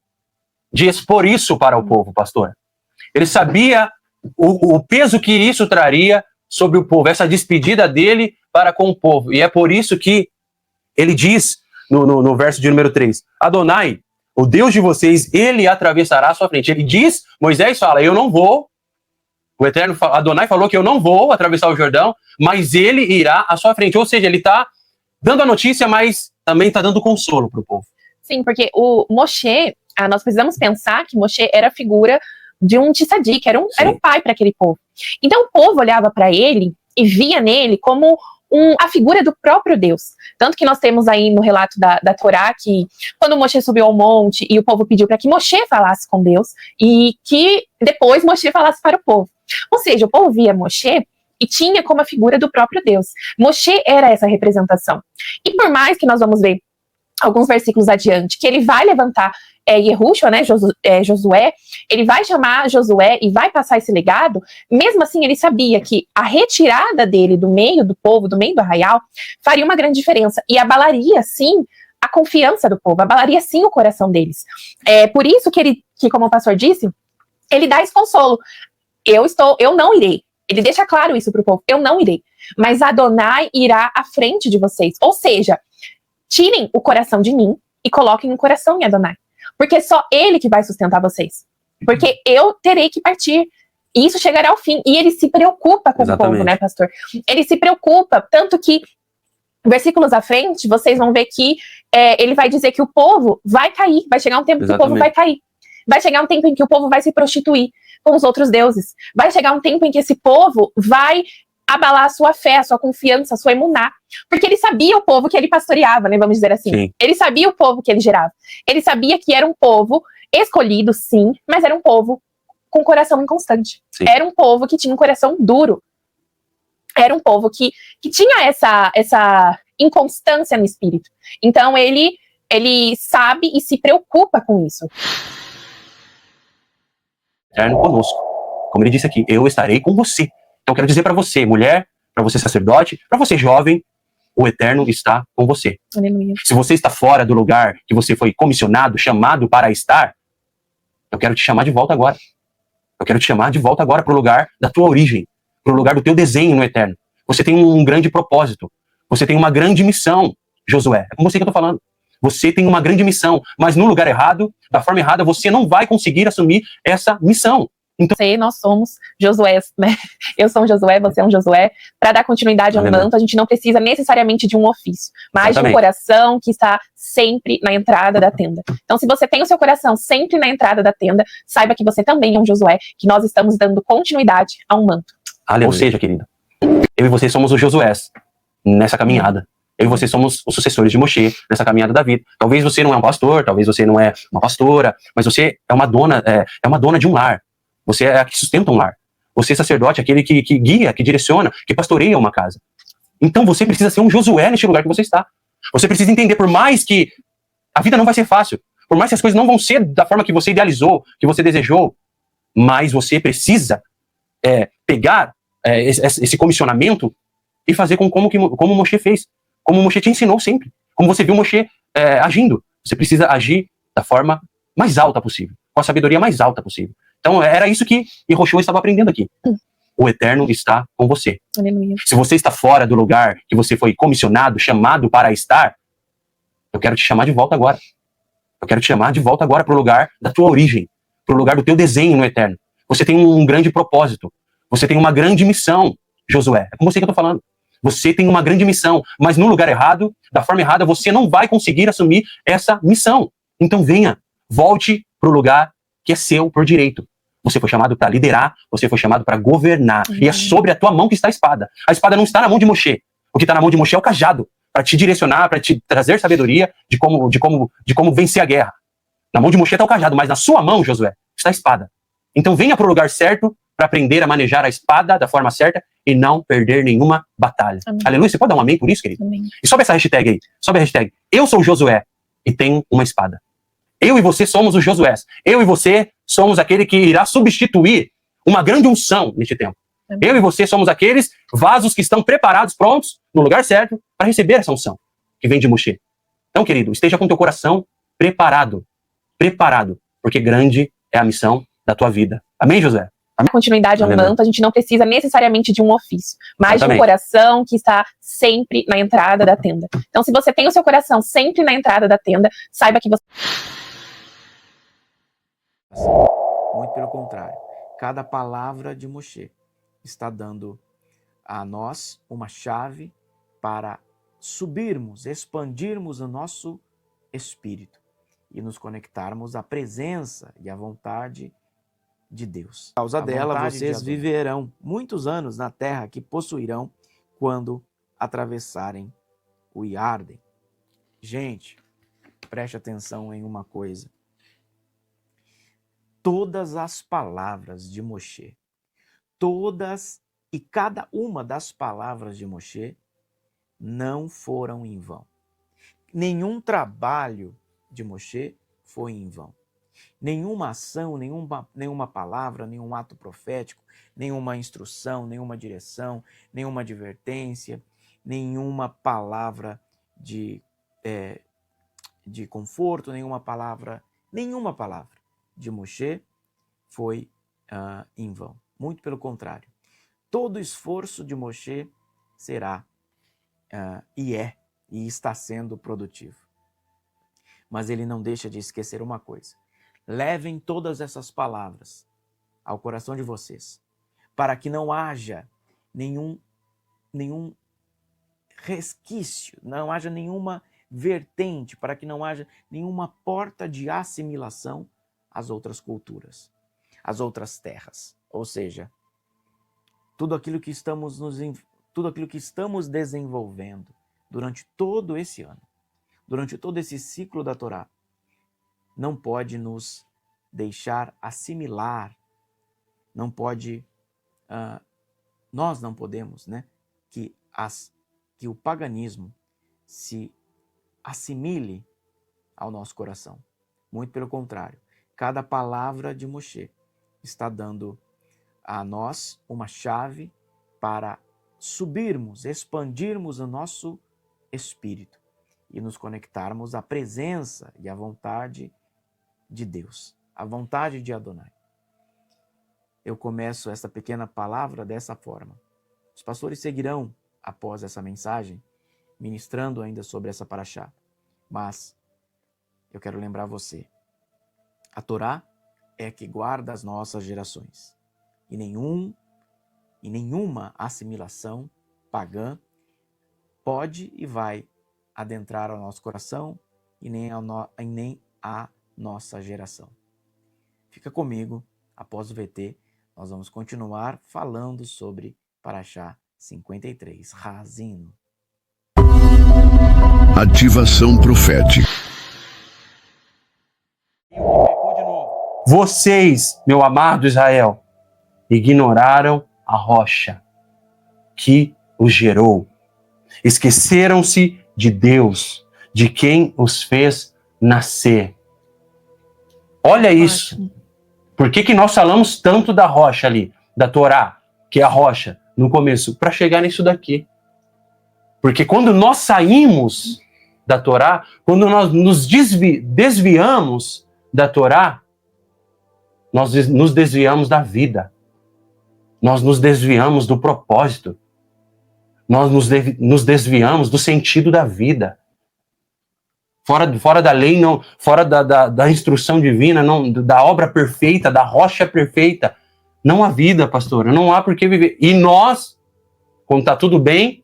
de expor isso para o povo, pastor. Ele sabia o peso que isso traria sobre o povo, essa despedida dele para com o povo. E é por isso que ele diz no verso de número 3, Adonai, o Deus de vocês, ele atravessará a sua frente. Ele diz, Moisés fala, eu não vou, o Eterno, Adonai falou que eu não vou atravessar o Jordão, mas ele irá à sua frente. Ou seja, ele está dando a notícia, mas também está dando consolo para o povo. Sim, porque o Moshe, nós precisamos pensar que Moshe era a figura de um tzadik, era um pai para aquele povo. Então o povo olhava para ele e via nele como a figura do próprio Deus. Tanto que nós temos aí no relato da Torá que quando Moshe subiu ao monte e o povo pediu para que Moshe falasse com Deus e que depois Moshe falasse para o povo. Ou seja, o povo via Moshe e tinha como a figura do próprio Deus. Moshe era essa representação. E por mais que nós vamos ver alguns versículos adiante, que ele vai levantar Yehoshua, né, Josué, ele vai chamar Josué e vai passar esse legado, mesmo assim ele sabia que a retirada dele do meio do povo, do meio do arraial, faria uma grande diferença e abalaria, sim, a confiança do povo, abalaria, sim, o coração deles. É por isso que como o pastor disse, ele dá esse consolo. Eu não irei. Ele deixa claro isso para o povo, eu não irei, mas Adonai irá à frente de vocês. Ou seja, tirem o coração de mim e coloquem o coração em Adonai. Porque é só ele que vai sustentar vocês. Porque eu terei que partir. E isso chegará ao fim. E ele se preocupa com o povo, né, pastor? Ele se preocupa, tanto que, versículos à frente, vocês vão ver que ele vai dizer que o povo vai cair. Vai chegar um tempo que o povo vai cair. Vai chegar um tempo em que o povo vai se prostituir com os outros deuses. Vai chegar um tempo em que esse povo vai abalar a sua fé, a sua confiança, a sua emuná. Porque ele sabia o povo que ele pastoreava, né, vamos dizer assim. Sim. Ele sabia o povo que ele gerava. Ele sabia que era um povo escolhido, sim, mas era um povo com coração inconstante. Sim. Era um povo que tinha um coração duro. Era um povo que tinha essa inconstância no espírito. Então ele sabe e se preocupa com isso. Eterno conosco. Como ele disse aqui, eu estarei com você. Então eu quero dizer para você, mulher, para você sacerdote, para você jovem, o Eterno está com você. Aleluia. Se você está fora do lugar que você foi comissionado, chamado para estar, eu quero te chamar de volta agora. Eu quero te chamar de volta agora para o lugar da tua origem, para o lugar do teu desenho no Eterno. Você tem um grande propósito. Você tem uma grande missão, Josué. É com você que eu estou falando. Você tem uma grande missão, mas no lugar errado, da forma errada, você não vai conseguir assumir essa missão. Então, nós somos Josué, né? Eu sou um Josué, você é um Josué. Para dar continuidade ao manto, a gente não precisa necessariamente de um ofício, mas de um coração que está sempre na entrada da tenda. Então, se você tem o seu coração sempre na entrada da tenda, saiba que você também é um Josué, que nós estamos dando continuidade a um manto. Ou seja, querida, eu e você somos os Josués nessa caminhada. Eu e você somos os sucessores de Moshe nessa caminhada da vida. Talvez você não é um pastor, talvez você não é uma pastora, mas você é uma dona de um lar. Você é a que sustenta um lar. Você é sacerdote, aquele que guia, que direciona, que pastoreia uma casa. Então você precisa ser um Josué neste lugar que você está. Você precisa entender, por mais que a vida não vai ser fácil, por mais que as coisas não vão ser da forma que você idealizou, que você desejou, mas você precisa pegar esse comissionamento e fazer como Moshe fez. Como Moshe te ensinou sempre. Como você viu Moshe agindo. Você precisa agir da forma mais alta possível. Com a sabedoria mais alta possível. Então, era isso que Yehoshua estava aprendendo aqui. O Eterno está com você. Aleluia. Se você está fora do lugar que você foi comissionado, chamado para estar, eu quero te chamar de volta agora. Eu quero te chamar de volta agora para o lugar da tua origem, para o lugar do teu desenho no Eterno. Você tem um grande propósito. Você tem uma grande missão, Josué. É com você que eu estou falando. Você tem uma grande missão, mas no lugar errado, da forma errada, você não vai conseguir assumir essa missão. Então venha, volte para o lugar que é seu por direito. Você foi chamado para liderar, você foi chamado para governar. E é sobre a tua mão que está a espada. A espada não está na mão de Moshe. O que está na mão de Moshe é o cajado, para te direcionar, para te trazer sabedoria de como vencer a guerra. Na mão de Moshe está o cajado, mas na sua mão, Josué, está a espada. Então venha para o lugar certo para aprender a manejar a espada da forma certa e não perder nenhuma batalha. Amém. Aleluia. Você pode dar um amém por isso, querido? Amém. E sobe essa hashtag aí. Sobe a hashtag. Eu sou Josué e tenho uma espada. Eu e você somos os Josués. Eu e você somos aquele que irá substituir uma grande unção neste tempo. Amém. Eu e você somos aqueles vasos que estão preparados, prontos, no lugar certo, para receber essa unção que vem de Moshe. Então, querido, esteja com teu coração preparado. Preparado. Porque grande é a missão da tua vida. Amém, Josué? Amém. Continuidade ao manto, a gente não precisa necessariamente de um ofício, mas de um coração que está sempre na entrada da tenda. Então, se você tem o seu coração sempre na entrada da tenda, saiba que você... Muito pelo contrário. Cada palavra de Moshe está dando a nós uma chave para subirmos, expandirmos o nosso espírito e nos conectarmos à presença e à vontade de Deus. Por causa dela, vocês viverão muitos anos na terra que possuirão quando atravessarem o Iarden. Gente, preste atenção em uma coisa. Todas as palavras de Moshe, todas e cada uma das palavras de Moshe não foram em vão. Nenhum trabalho de Moshe foi em vão. Nenhuma ação, nenhuma palavra, nenhum ato profético, nenhuma instrução, nenhuma direção, nenhuma advertência, nenhuma palavra de conforto, nenhuma palavra de Moshe foi em vão. Muito pelo contrário. Todo o esforço de Moshe será e está sendo produtivo. Mas ele não deixa de esquecer uma coisa. Levem todas essas palavras ao coração de vocês, para que não haja nenhum resquício, não haja nenhuma vertente, para que não haja nenhuma porta de assimilação às outras culturas, às outras terras. Ou seja, tudo aquilo que estamos desenvolvendo durante todo esse ano, durante todo esse ciclo da Torá, não pode nos deixar assimilar, nós não podemos, que o paganismo se assimile ao nosso coração. Muito pelo contrário, cada palavra de Moshe está dando a nós uma chave para subirmos, expandirmos o nosso espírito e nos conectarmos à presença e à vontade de Deus, à vontade de Adonai. Eu começo essa pequena palavra dessa forma. Os pastores seguirão, após essa mensagem, ministrando ainda sobre essa paraxá. Mas eu quero lembrar você. A Torá é a que guarda as nossas gerações. E nenhuma assimilação pagã pode e vai adentrar ao nosso coração e nem a nossa geração. Fica comigo, após o VT, nós vamos continuar falando sobre Parashá 53, Razino. Ativação profética. Vocês, meu amado Israel, ignoraram a rocha que os gerou. Esqueceram-se de Deus, de quem os fez nascer. Olha isso. Por que nós falamos tanto da rocha ali, da Torá, que é a rocha, no começo? Para chegar nisso daqui. Porque quando nós saímos da Torá, quando nós nos desviamos da Torá, nós nos desviamos da vida. Nós nos desviamos do propósito. Nós nos desviamos do sentido da vida. Fora da lei, não, fora da instrução divina, não, da obra perfeita, da rocha perfeita. Não há vida, pastora. Não há por que viver. E nós, quando está tudo bem,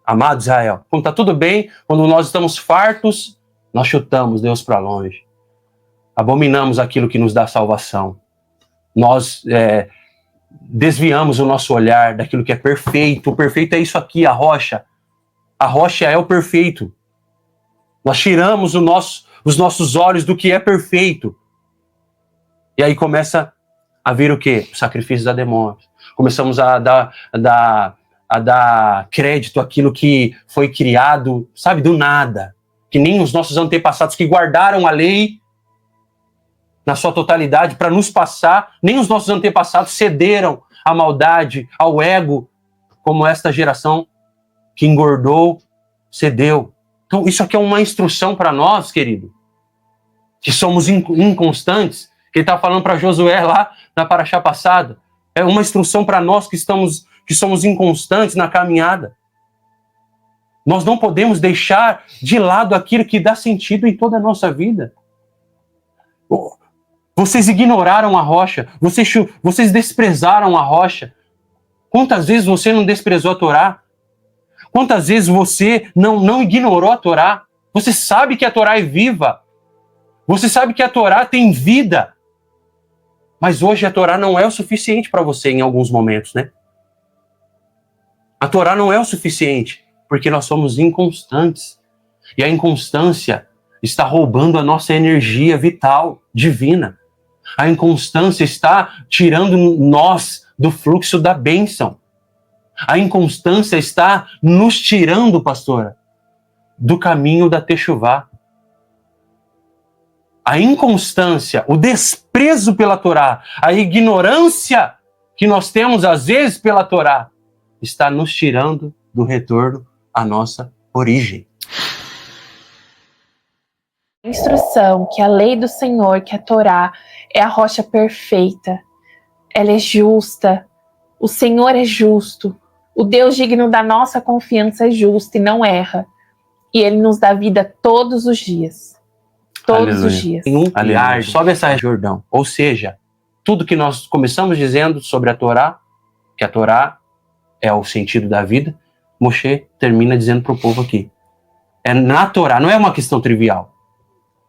amado Israel, quando está tudo bem, quando nós estamos fartos, nós chutamos Deus para longe. Abominamos aquilo que nos dá salvação. Nós desviamos o nosso olhar daquilo que é perfeito. O perfeito é isso aqui, a rocha. A rocha é o perfeito. Nós tiramos os nossos olhos do que é perfeito. E aí começa a vir o quê? O sacrifício a demônios. Começamos a dar crédito àquilo que foi criado, sabe, do nada. Que nem os nossos antepassados que guardaram a lei na sua totalidade para nos passar, nem os nossos antepassados cederam à maldade, ao ego, como esta geração que engordou, cedeu. Então isso aqui é uma instrução para nós, querido, que somos inconstantes, que ele está falando para Josué lá na Parashá passada. É uma instrução para nós que somos inconstantes na caminhada. Nós não podemos deixar de lado aquilo que dá sentido em toda a nossa vida. Vocês ignoraram a rocha, vocês desprezaram a rocha. Quantas vezes você não desprezou a Torá? Quantas vezes você não ignorou a Torá? Você sabe que a Torá é viva. Você sabe que a Torá tem vida. Mas hoje a Torá não é o suficiente para você em alguns momentos, né? A Torá não é o suficiente, porque nós somos inconstantes. E a inconstância está roubando a nossa energia vital, divina. A inconstância está tirando nós do fluxo da bênção. A inconstância está nos tirando, pastora, do caminho da Techuvá. A inconstância, o desprezo pela Torá, a ignorância que nós temos às vezes pela Torá, está nos tirando do retorno à nossa origem. A instrução, que a lei do Senhor, que a Torá, é a rocha perfeita. Ela é justa. O Senhor é justo. O Deus digno da nossa confiança é justo e não erra. E Ele nos dá vida todos os dias. Todos Aleluia. os dias. Aliás, sobe essa Jordão. Ou seja, tudo que nós começamos dizendo sobre a Torá, que a Torá é o sentido da vida, Moshe termina dizendo para o povo aqui. É na Torá, não é uma questão trivial.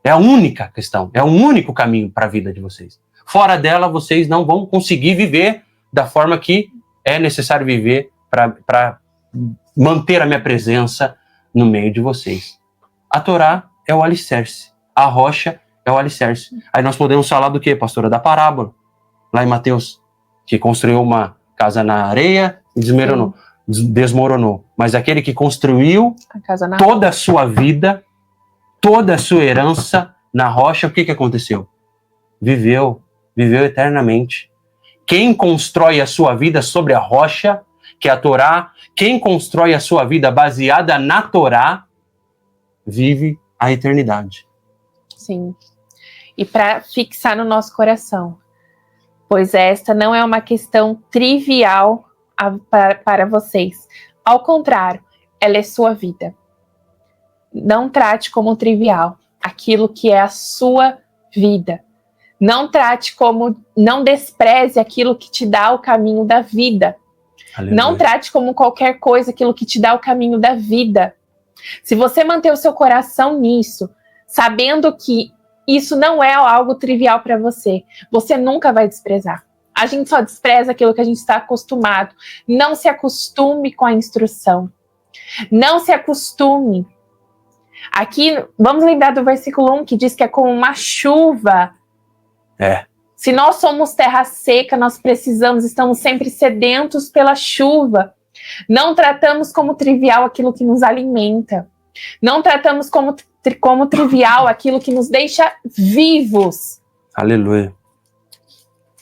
É a única questão, é o único caminho para a vida de vocês. Fora dela, vocês não vão conseguir viver da forma que é necessário viver para manter a minha presença no meio de vocês. A Torá é o alicerce, a rocha é o alicerce. Aí nós podemos falar do quê, pastora? Da parábola, lá em Mateus, que construiu uma casa na areia e desmoronou. Mas aquele que construiu toda a sua vida, toda a sua herança na rocha, o que aconteceu? Viveu eternamente. Quem constrói a sua vida sobre a rocha, que é a Torá, quem constrói a sua vida baseada na Torá, vive a eternidade. Sim. E para fixar no nosso coração, pois esta não é uma questão trivial para vocês. Ao contrário, ela é sua vida. Não trate como trivial. aquilo que é a sua vida. Não trate como, não despreze aquilo que te dá o caminho da vida. Aleluia. Não trate como qualquer coisa aquilo que te dá o caminho da vida. Se você manter o seu coração nisso, sabendo que isso não é algo trivial para você, você nunca vai desprezar. A gente só despreza aquilo que a gente está acostumado. Não se acostume com a instrução. Não se acostume. Aqui, vamos lembrar do versículo 1 que diz que é como uma chuva. Se nós somos terra seca, nós estamos sempre sedentos pela chuva. Não tratamos como trivial aquilo que nos alimenta. Não tratamos como trivial aquilo que nos deixa vivos. Aleluia.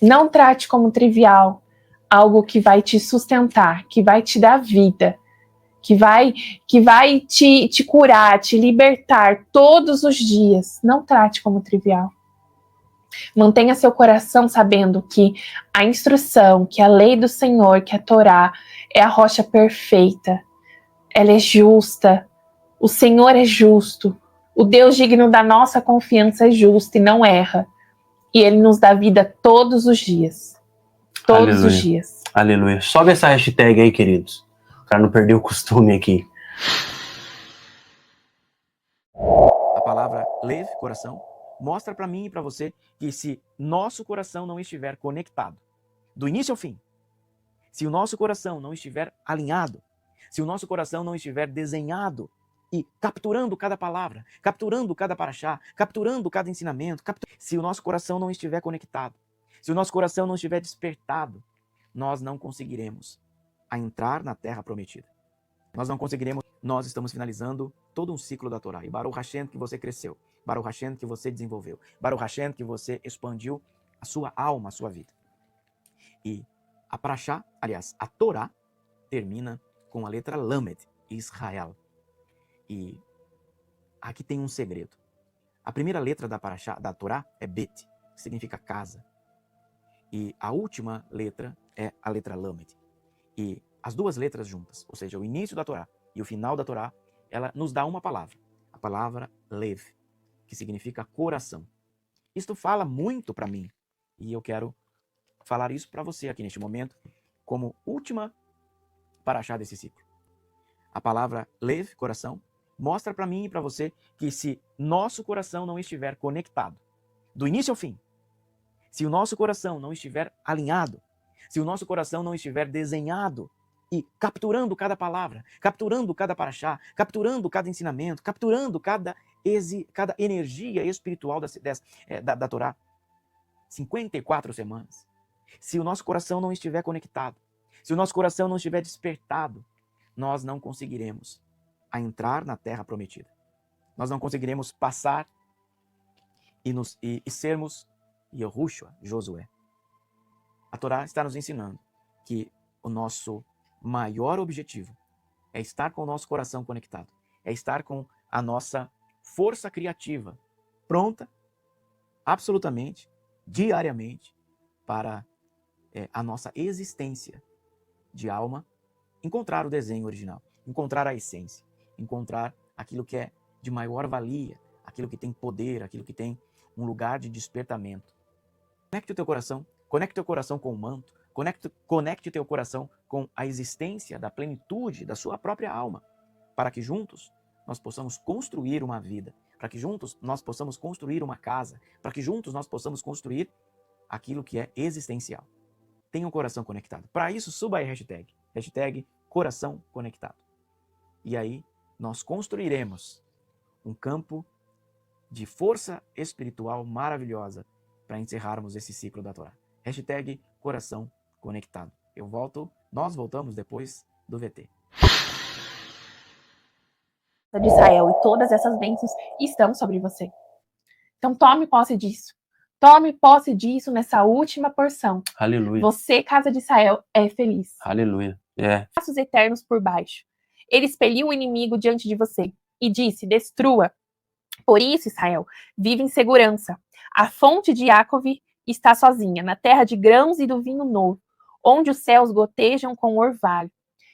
Não trate como trivial algo que vai te sustentar, que vai te dar vida, que vai te curar, te libertar todos os dias. Não trate como trivial. Mantenha seu coração sabendo que a instrução, que a lei do Senhor, que a Torá, é a rocha perfeita. Ela é justa. O Senhor é justo. O Deus digno da nossa confiança é justo e não erra. E Ele nos dá vida todos os dias. Todos Aleluia. os dias. Aleluia. Sobe essa hashtag aí, queridos. Para não perder o costume aqui. A palavra lev, coração, mostra para mim e para você que se nosso coração não estiver conectado, do início ao fim, se o nosso coração não estiver alinhado, se o nosso coração não estiver desenhado e capturando cada palavra, capturando cada paraxá, capturando cada ensinamento, se o nosso coração não estiver conectado, se o nosso coração não estiver despertado, nós não conseguiremos entrar na terra prometida. Nós não conseguiremos. Nós estamos finalizando todo um ciclo da Torá. E Baruch Hashem que você cresceu. Baruch Hashem que você desenvolveu. Baruch Hashem que você expandiu a sua alma, a sua vida. E a Paraxá, aliás, a Torá, termina com a letra Lamed, Israel. E aqui tem um segredo. A primeira letra da Paraxá, da Torá, é Bet, que significa casa. E a última letra é a letra Lamed. E as duas letras juntas, ou seja, o início da Torá e o final da Torá, ela nos dá uma palavra, a palavra Lev, que significa coração. Isto fala muito para mim, e eu quero falar isso para você aqui neste momento, como última paraxá desse ciclo. A palavra Lev, coração, mostra para mim e para você que se nosso coração não estiver conectado, do início ao fim, se o nosso coração não estiver alinhado, se o nosso coração não estiver desenhado e capturando cada palavra, capturando cada paraxá, capturando cada ensinamento, capturando cada energia espiritual da Torá, 54 semanas. Se o nosso coração não estiver conectado, se o nosso coração não estiver despertado, nós não conseguiremos entrar na terra prometida. Nós não conseguiremos passar e sermos Yehoshua, Josué. A Torá está nos ensinando que o nosso maior objetivo é estar com o nosso coração conectado, é estar com a nossa força criativa pronta, absolutamente, diariamente, para a nossa existência de alma, encontrar o desenho original, encontrar a essência, encontrar aquilo que é de maior valia, aquilo que tem poder, aquilo que tem um lugar de despertamento. Conecte o teu coração. Conecte o teu coração com o manto, conecte o teu coração com a existência da plenitude da sua própria alma, para que juntos nós possamos construir uma vida, para que juntos nós possamos construir uma casa, para que juntos nós possamos construir aquilo que é existencial. Tenha um coração conectado. Para isso, suba aí a hashtag coração conectado. E aí nós construiremos um campo de força espiritual maravilhosa para encerrarmos esse ciclo da Torá. Hashtag coração conectado. Nós voltamos depois do VT. De Israel e todas essas bênçãos estão sobre você. Então tome posse disso. Tome posse disso nessa última porção. Aleluia. Você, casa de Israel, é feliz. Aleluia. É. Passos eternos por baixo. Ele expeliu o inimigo diante de você e disse: destrua. Por isso, Israel, vive em segurança. A fonte de Jacob está sozinha, na terra de grãos e do vinho novo, onde os céus gotejam com orvalho.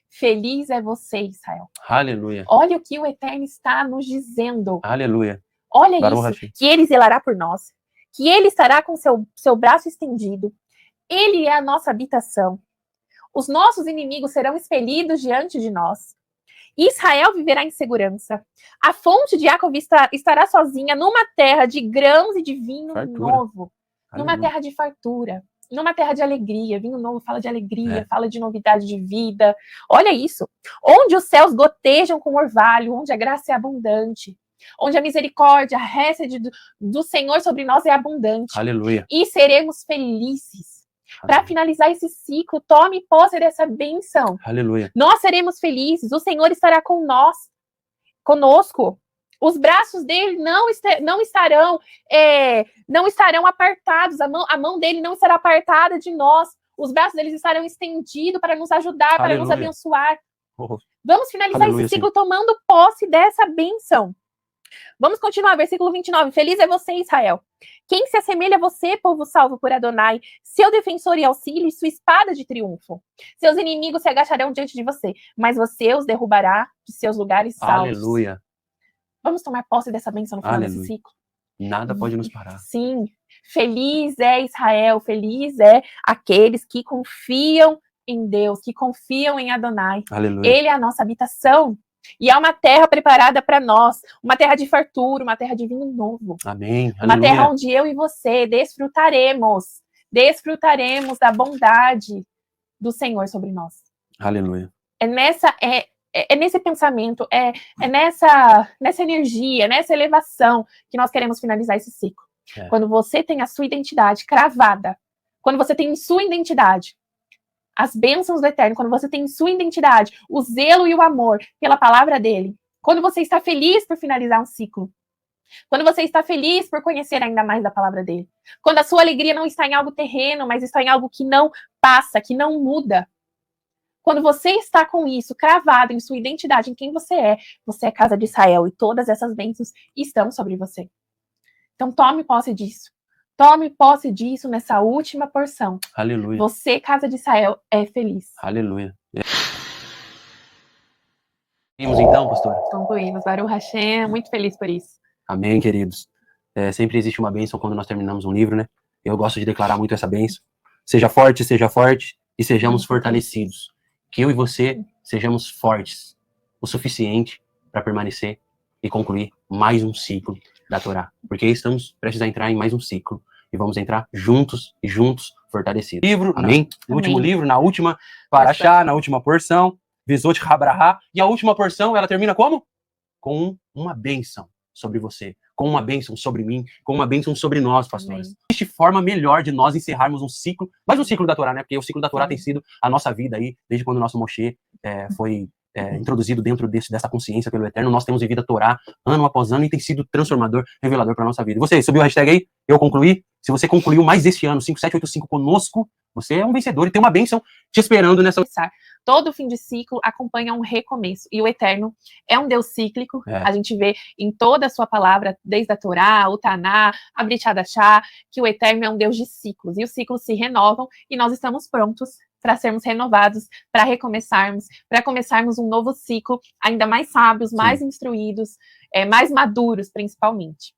Feliz é você, Israel. Aleluia. Olha o que o Eterno está nos dizendo. Aleluia. Olha Baruch isso, Hashem. que ele zelará por nós, que ele estará com seu braço estendido. Ele é a nossa habitação. Os nossos inimigos serão expelidos diante de nós. Israel viverá em segurança. A fonte de Jacó estará sozinha numa terra de grãos e de vinho Fartura. novo. Numa Aleluia. terra de fartura. Numa terra de alegria. Vinho novo fala de alegria, É. fala de novidade de vida. Olha isso. Onde os céus gotejam com orvalho, onde a graça é abundante. Onde a misericórdia, a récede do Senhor sobre nós é abundante. Aleluia. E seremos felizes. Para finalizar esse ciclo, tome posse dessa bênção. Aleluia. Nós seremos felizes, o Senhor estará com nós, conosco. Os braços dele não estarão apartados, a mão dele não estará apartada de nós. Os braços deles estarão estendidos para nos ajudar, para nos Aleluia. abençoar. Oh, Vamos finalizar Aleluia, esse ciclo tomando posse dessa bênção. Vamos continuar, versículo 29. Feliz é você, Israel. Quem se assemelha a você, povo salvo por Adonai, seu defensor e auxílio e sua espada de triunfo. Seus inimigos se agacharão diante de você, mas você os derrubará de seus lugares salvos. aleluia. Vamos tomar posse dessa bênção no final desse Aleluia. ciclo? Nada pode nos parar. Sim. Feliz é Israel, feliz é aqueles que confiam em Deus, que confiam em Adonai. Aleluia. Ele é a nossa habitação. E é uma terra preparada para nós, uma terra de fartura, uma terra de vinho novo, Amém. uma terra Aleluia. onde eu e você desfrutaremos da bondade do Senhor sobre nós. Aleluia. É nesse pensamento, nessa energia, nessa elevação que nós queremos finalizar esse ciclo. É. Quando você tem a sua identidade cravada, quando você tem em sua identidade as bênçãos do Eterno, quando você tem em sua identidade o zelo e o amor pela palavra dele, quando você está feliz por finalizar um ciclo, quando você está feliz por conhecer ainda mais da palavra dele, quando a sua alegria não está em algo terreno, mas está em algo que não passa, que não muda, quando você está com isso cravado em sua identidade, em quem você é casa de Israel e todas essas bênçãos estão sobre você. Então tome posse disso. Tome posse disso nessa última porção. Aleluia. Você, casa de Israel, é feliz. Aleluia. Vimos então, pastor? Concluímos. Baruch Hashem, muito feliz por isso. Amém, queridos. Sempre existe uma bênção quando nós terminamos um livro, né? Eu gosto de declarar muito essa bênção. Seja forte e sejamos fortalecidos. Que eu e você sejamos fortes o suficiente para permanecer e concluir mais um ciclo da Torá. Porque estamos prestes a entrar em mais um ciclo. E vamos entrar juntos fortalecidos. Livro, amém? No último livro, na última paraxá, na última porção, Visot Habrahá. E a última porção, ela termina como? Com uma bênção sobre você, com uma bênção sobre mim, com uma bênção sobre nós, pastores. Existe forma melhor de nós encerrarmos um ciclo, mais um ciclo da Torá, né? Porque o ciclo da Torá tem sido a nossa vida aí, desde quando o nosso Moshe foi introduzido dentro dessa consciência pelo Eterno. Nós temos vivido a Torá ano após ano e tem sido transformador, revelador para a nossa vida. E você, subiu o hashtag aí? Eu concluí. Se você concluiu mais esse ano, 5785 conosco, você é um vencedor e tem uma bênção te esperando nessa... Todo fim de ciclo acompanha um recomeço. E o Eterno é um Deus cíclico. A gente vê em toda a sua palavra, desde a Torá, o Taná, a Brit Hadashá, que o Eterno é um Deus de ciclos. E os ciclos se renovam e nós estamos prontos para sermos renovados, para recomeçarmos, para começarmos um novo ciclo, ainda mais sábios, mais instruídos, mais maduros, principalmente.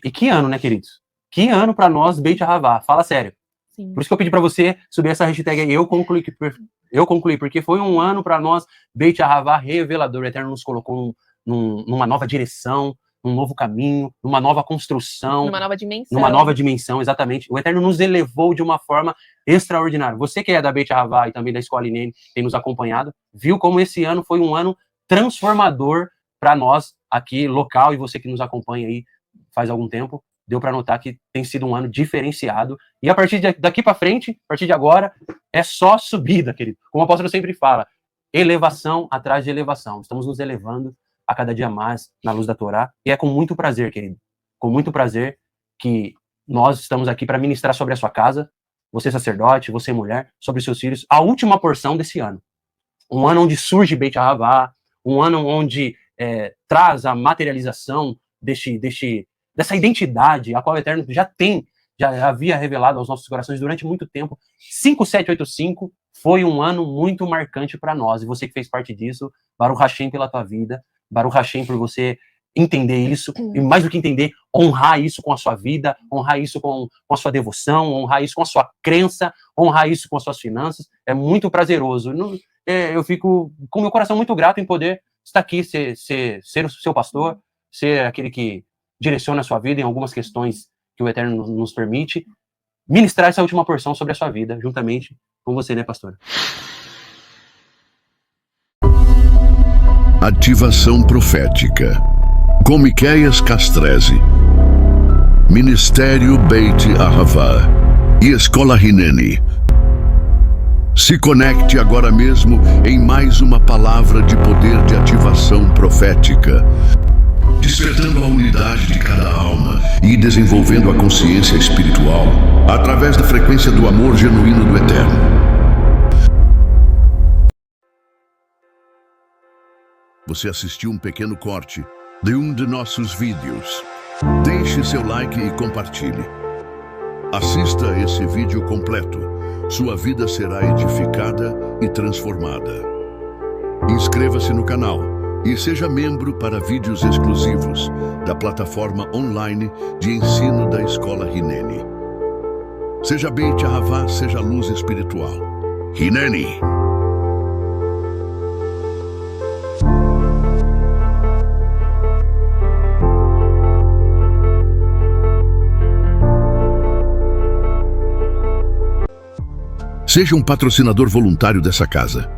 E que ano, né, queridos? Que ano para nós, Beit Ahavá? Fala sério. Sim. Por isso que eu pedi para você subir essa hashtag aí. Eu concluí, porque foi um ano para nós, Beit Ahavá, revelador. O Eterno nos colocou numa nova direção, num novo caminho, numa nova construção. Numa nova dimensão. Numa nova dimensão, exatamente. O Eterno nos elevou de uma forma extraordinária. Você que é da Beit Ahavá e também da Escola Inene, tem nos acompanhado, viu como esse ano foi um ano transformador para nós aqui, local, e você que nos acompanha aí faz algum tempo, deu para notar que tem sido um ano diferenciado. E a partir daqui para frente, a partir de agora, é só subida, querido. Como o apóstolo sempre fala, elevação atrás de elevação. Estamos nos elevando a cada dia mais na luz da Torá. E é com muito prazer, querido, com muito prazer que nós estamos aqui para ministrar sobre a sua casa, você sacerdote, você mulher, sobre os seus filhos, a última porção desse ano. Um ano onde surge Beit Ahavá, um ano onde traz a materialização dessa identidade, a qual o Eterno já havia revelado aos nossos corações durante muito tempo. 5785 foi um ano muito marcante para nós, e você que fez parte disso, Baruch Hashem pela tua vida, Baruch Hashem por você entender isso, e mais do que entender, honrar isso com a sua vida, honrar isso com a sua devoção, honrar isso com a sua crença, honrar isso com as suas finanças. É muito prazeroso. Eu fico com meu coração muito grato em poder estar aqui, ser o seu pastor, ser aquele que direciona a sua vida em algumas questões que o Eterno nos permite, ministrar essa última porção sobre a sua vida, juntamente com você, né, pastor? Ativação profética. Com Miqueias Castrese, Ministério Beit Ahavá e Escola Hineni. Se conecte agora mesmo em mais uma palavra de poder de ativação profética, despertando a unidade de cada alma e desenvolvendo a consciência espiritual através da frequência do amor genuíno do Eterno. Você assistiu um pequeno corte de um de nossos vídeos. Deixe seu like e compartilhe. Assista esse vídeo completo. Sua vida será edificada e transformada. Inscreva-se no canal e seja membro para vídeos exclusivos da plataforma online de ensino da Escola Hineni. Seja Beit Ahavá, seja luz espiritual. Hineni. Seja um patrocinador voluntário dessa casa.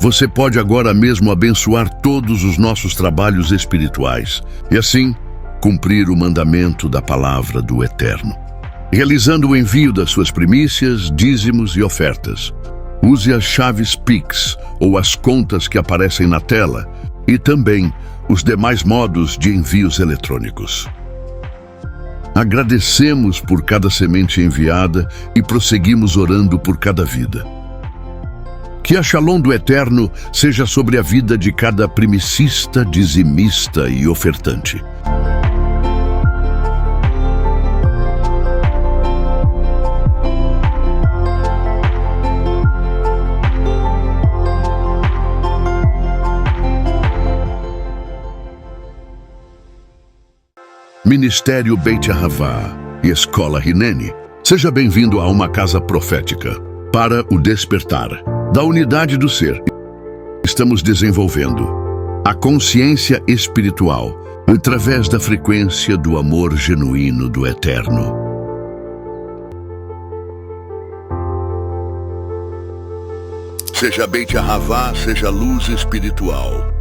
Você pode agora mesmo abençoar todos os nossos trabalhos espirituais e assim cumprir o mandamento da palavra do Eterno, realizando o envio das suas primícias, dízimos e ofertas. Use as chaves Pix ou as contas que aparecem na tela e também os demais modos de envios eletrônicos. Agradecemos por cada semente enviada e prosseguimos orando por cada vida. Que a Shalom do Eterno seja sobre a vida de cada primicista, dizimista e ofertante. Ministério Beit Ahavá e Escola Hineni. Seja bem-vindo a uma casa profética para o despertar da unidade do ser. Estamos desenvolvendo a consciência espiritual através da frequência do amor genuíno do Eterno. Seja Beit Ahavá, seja luz espiritual.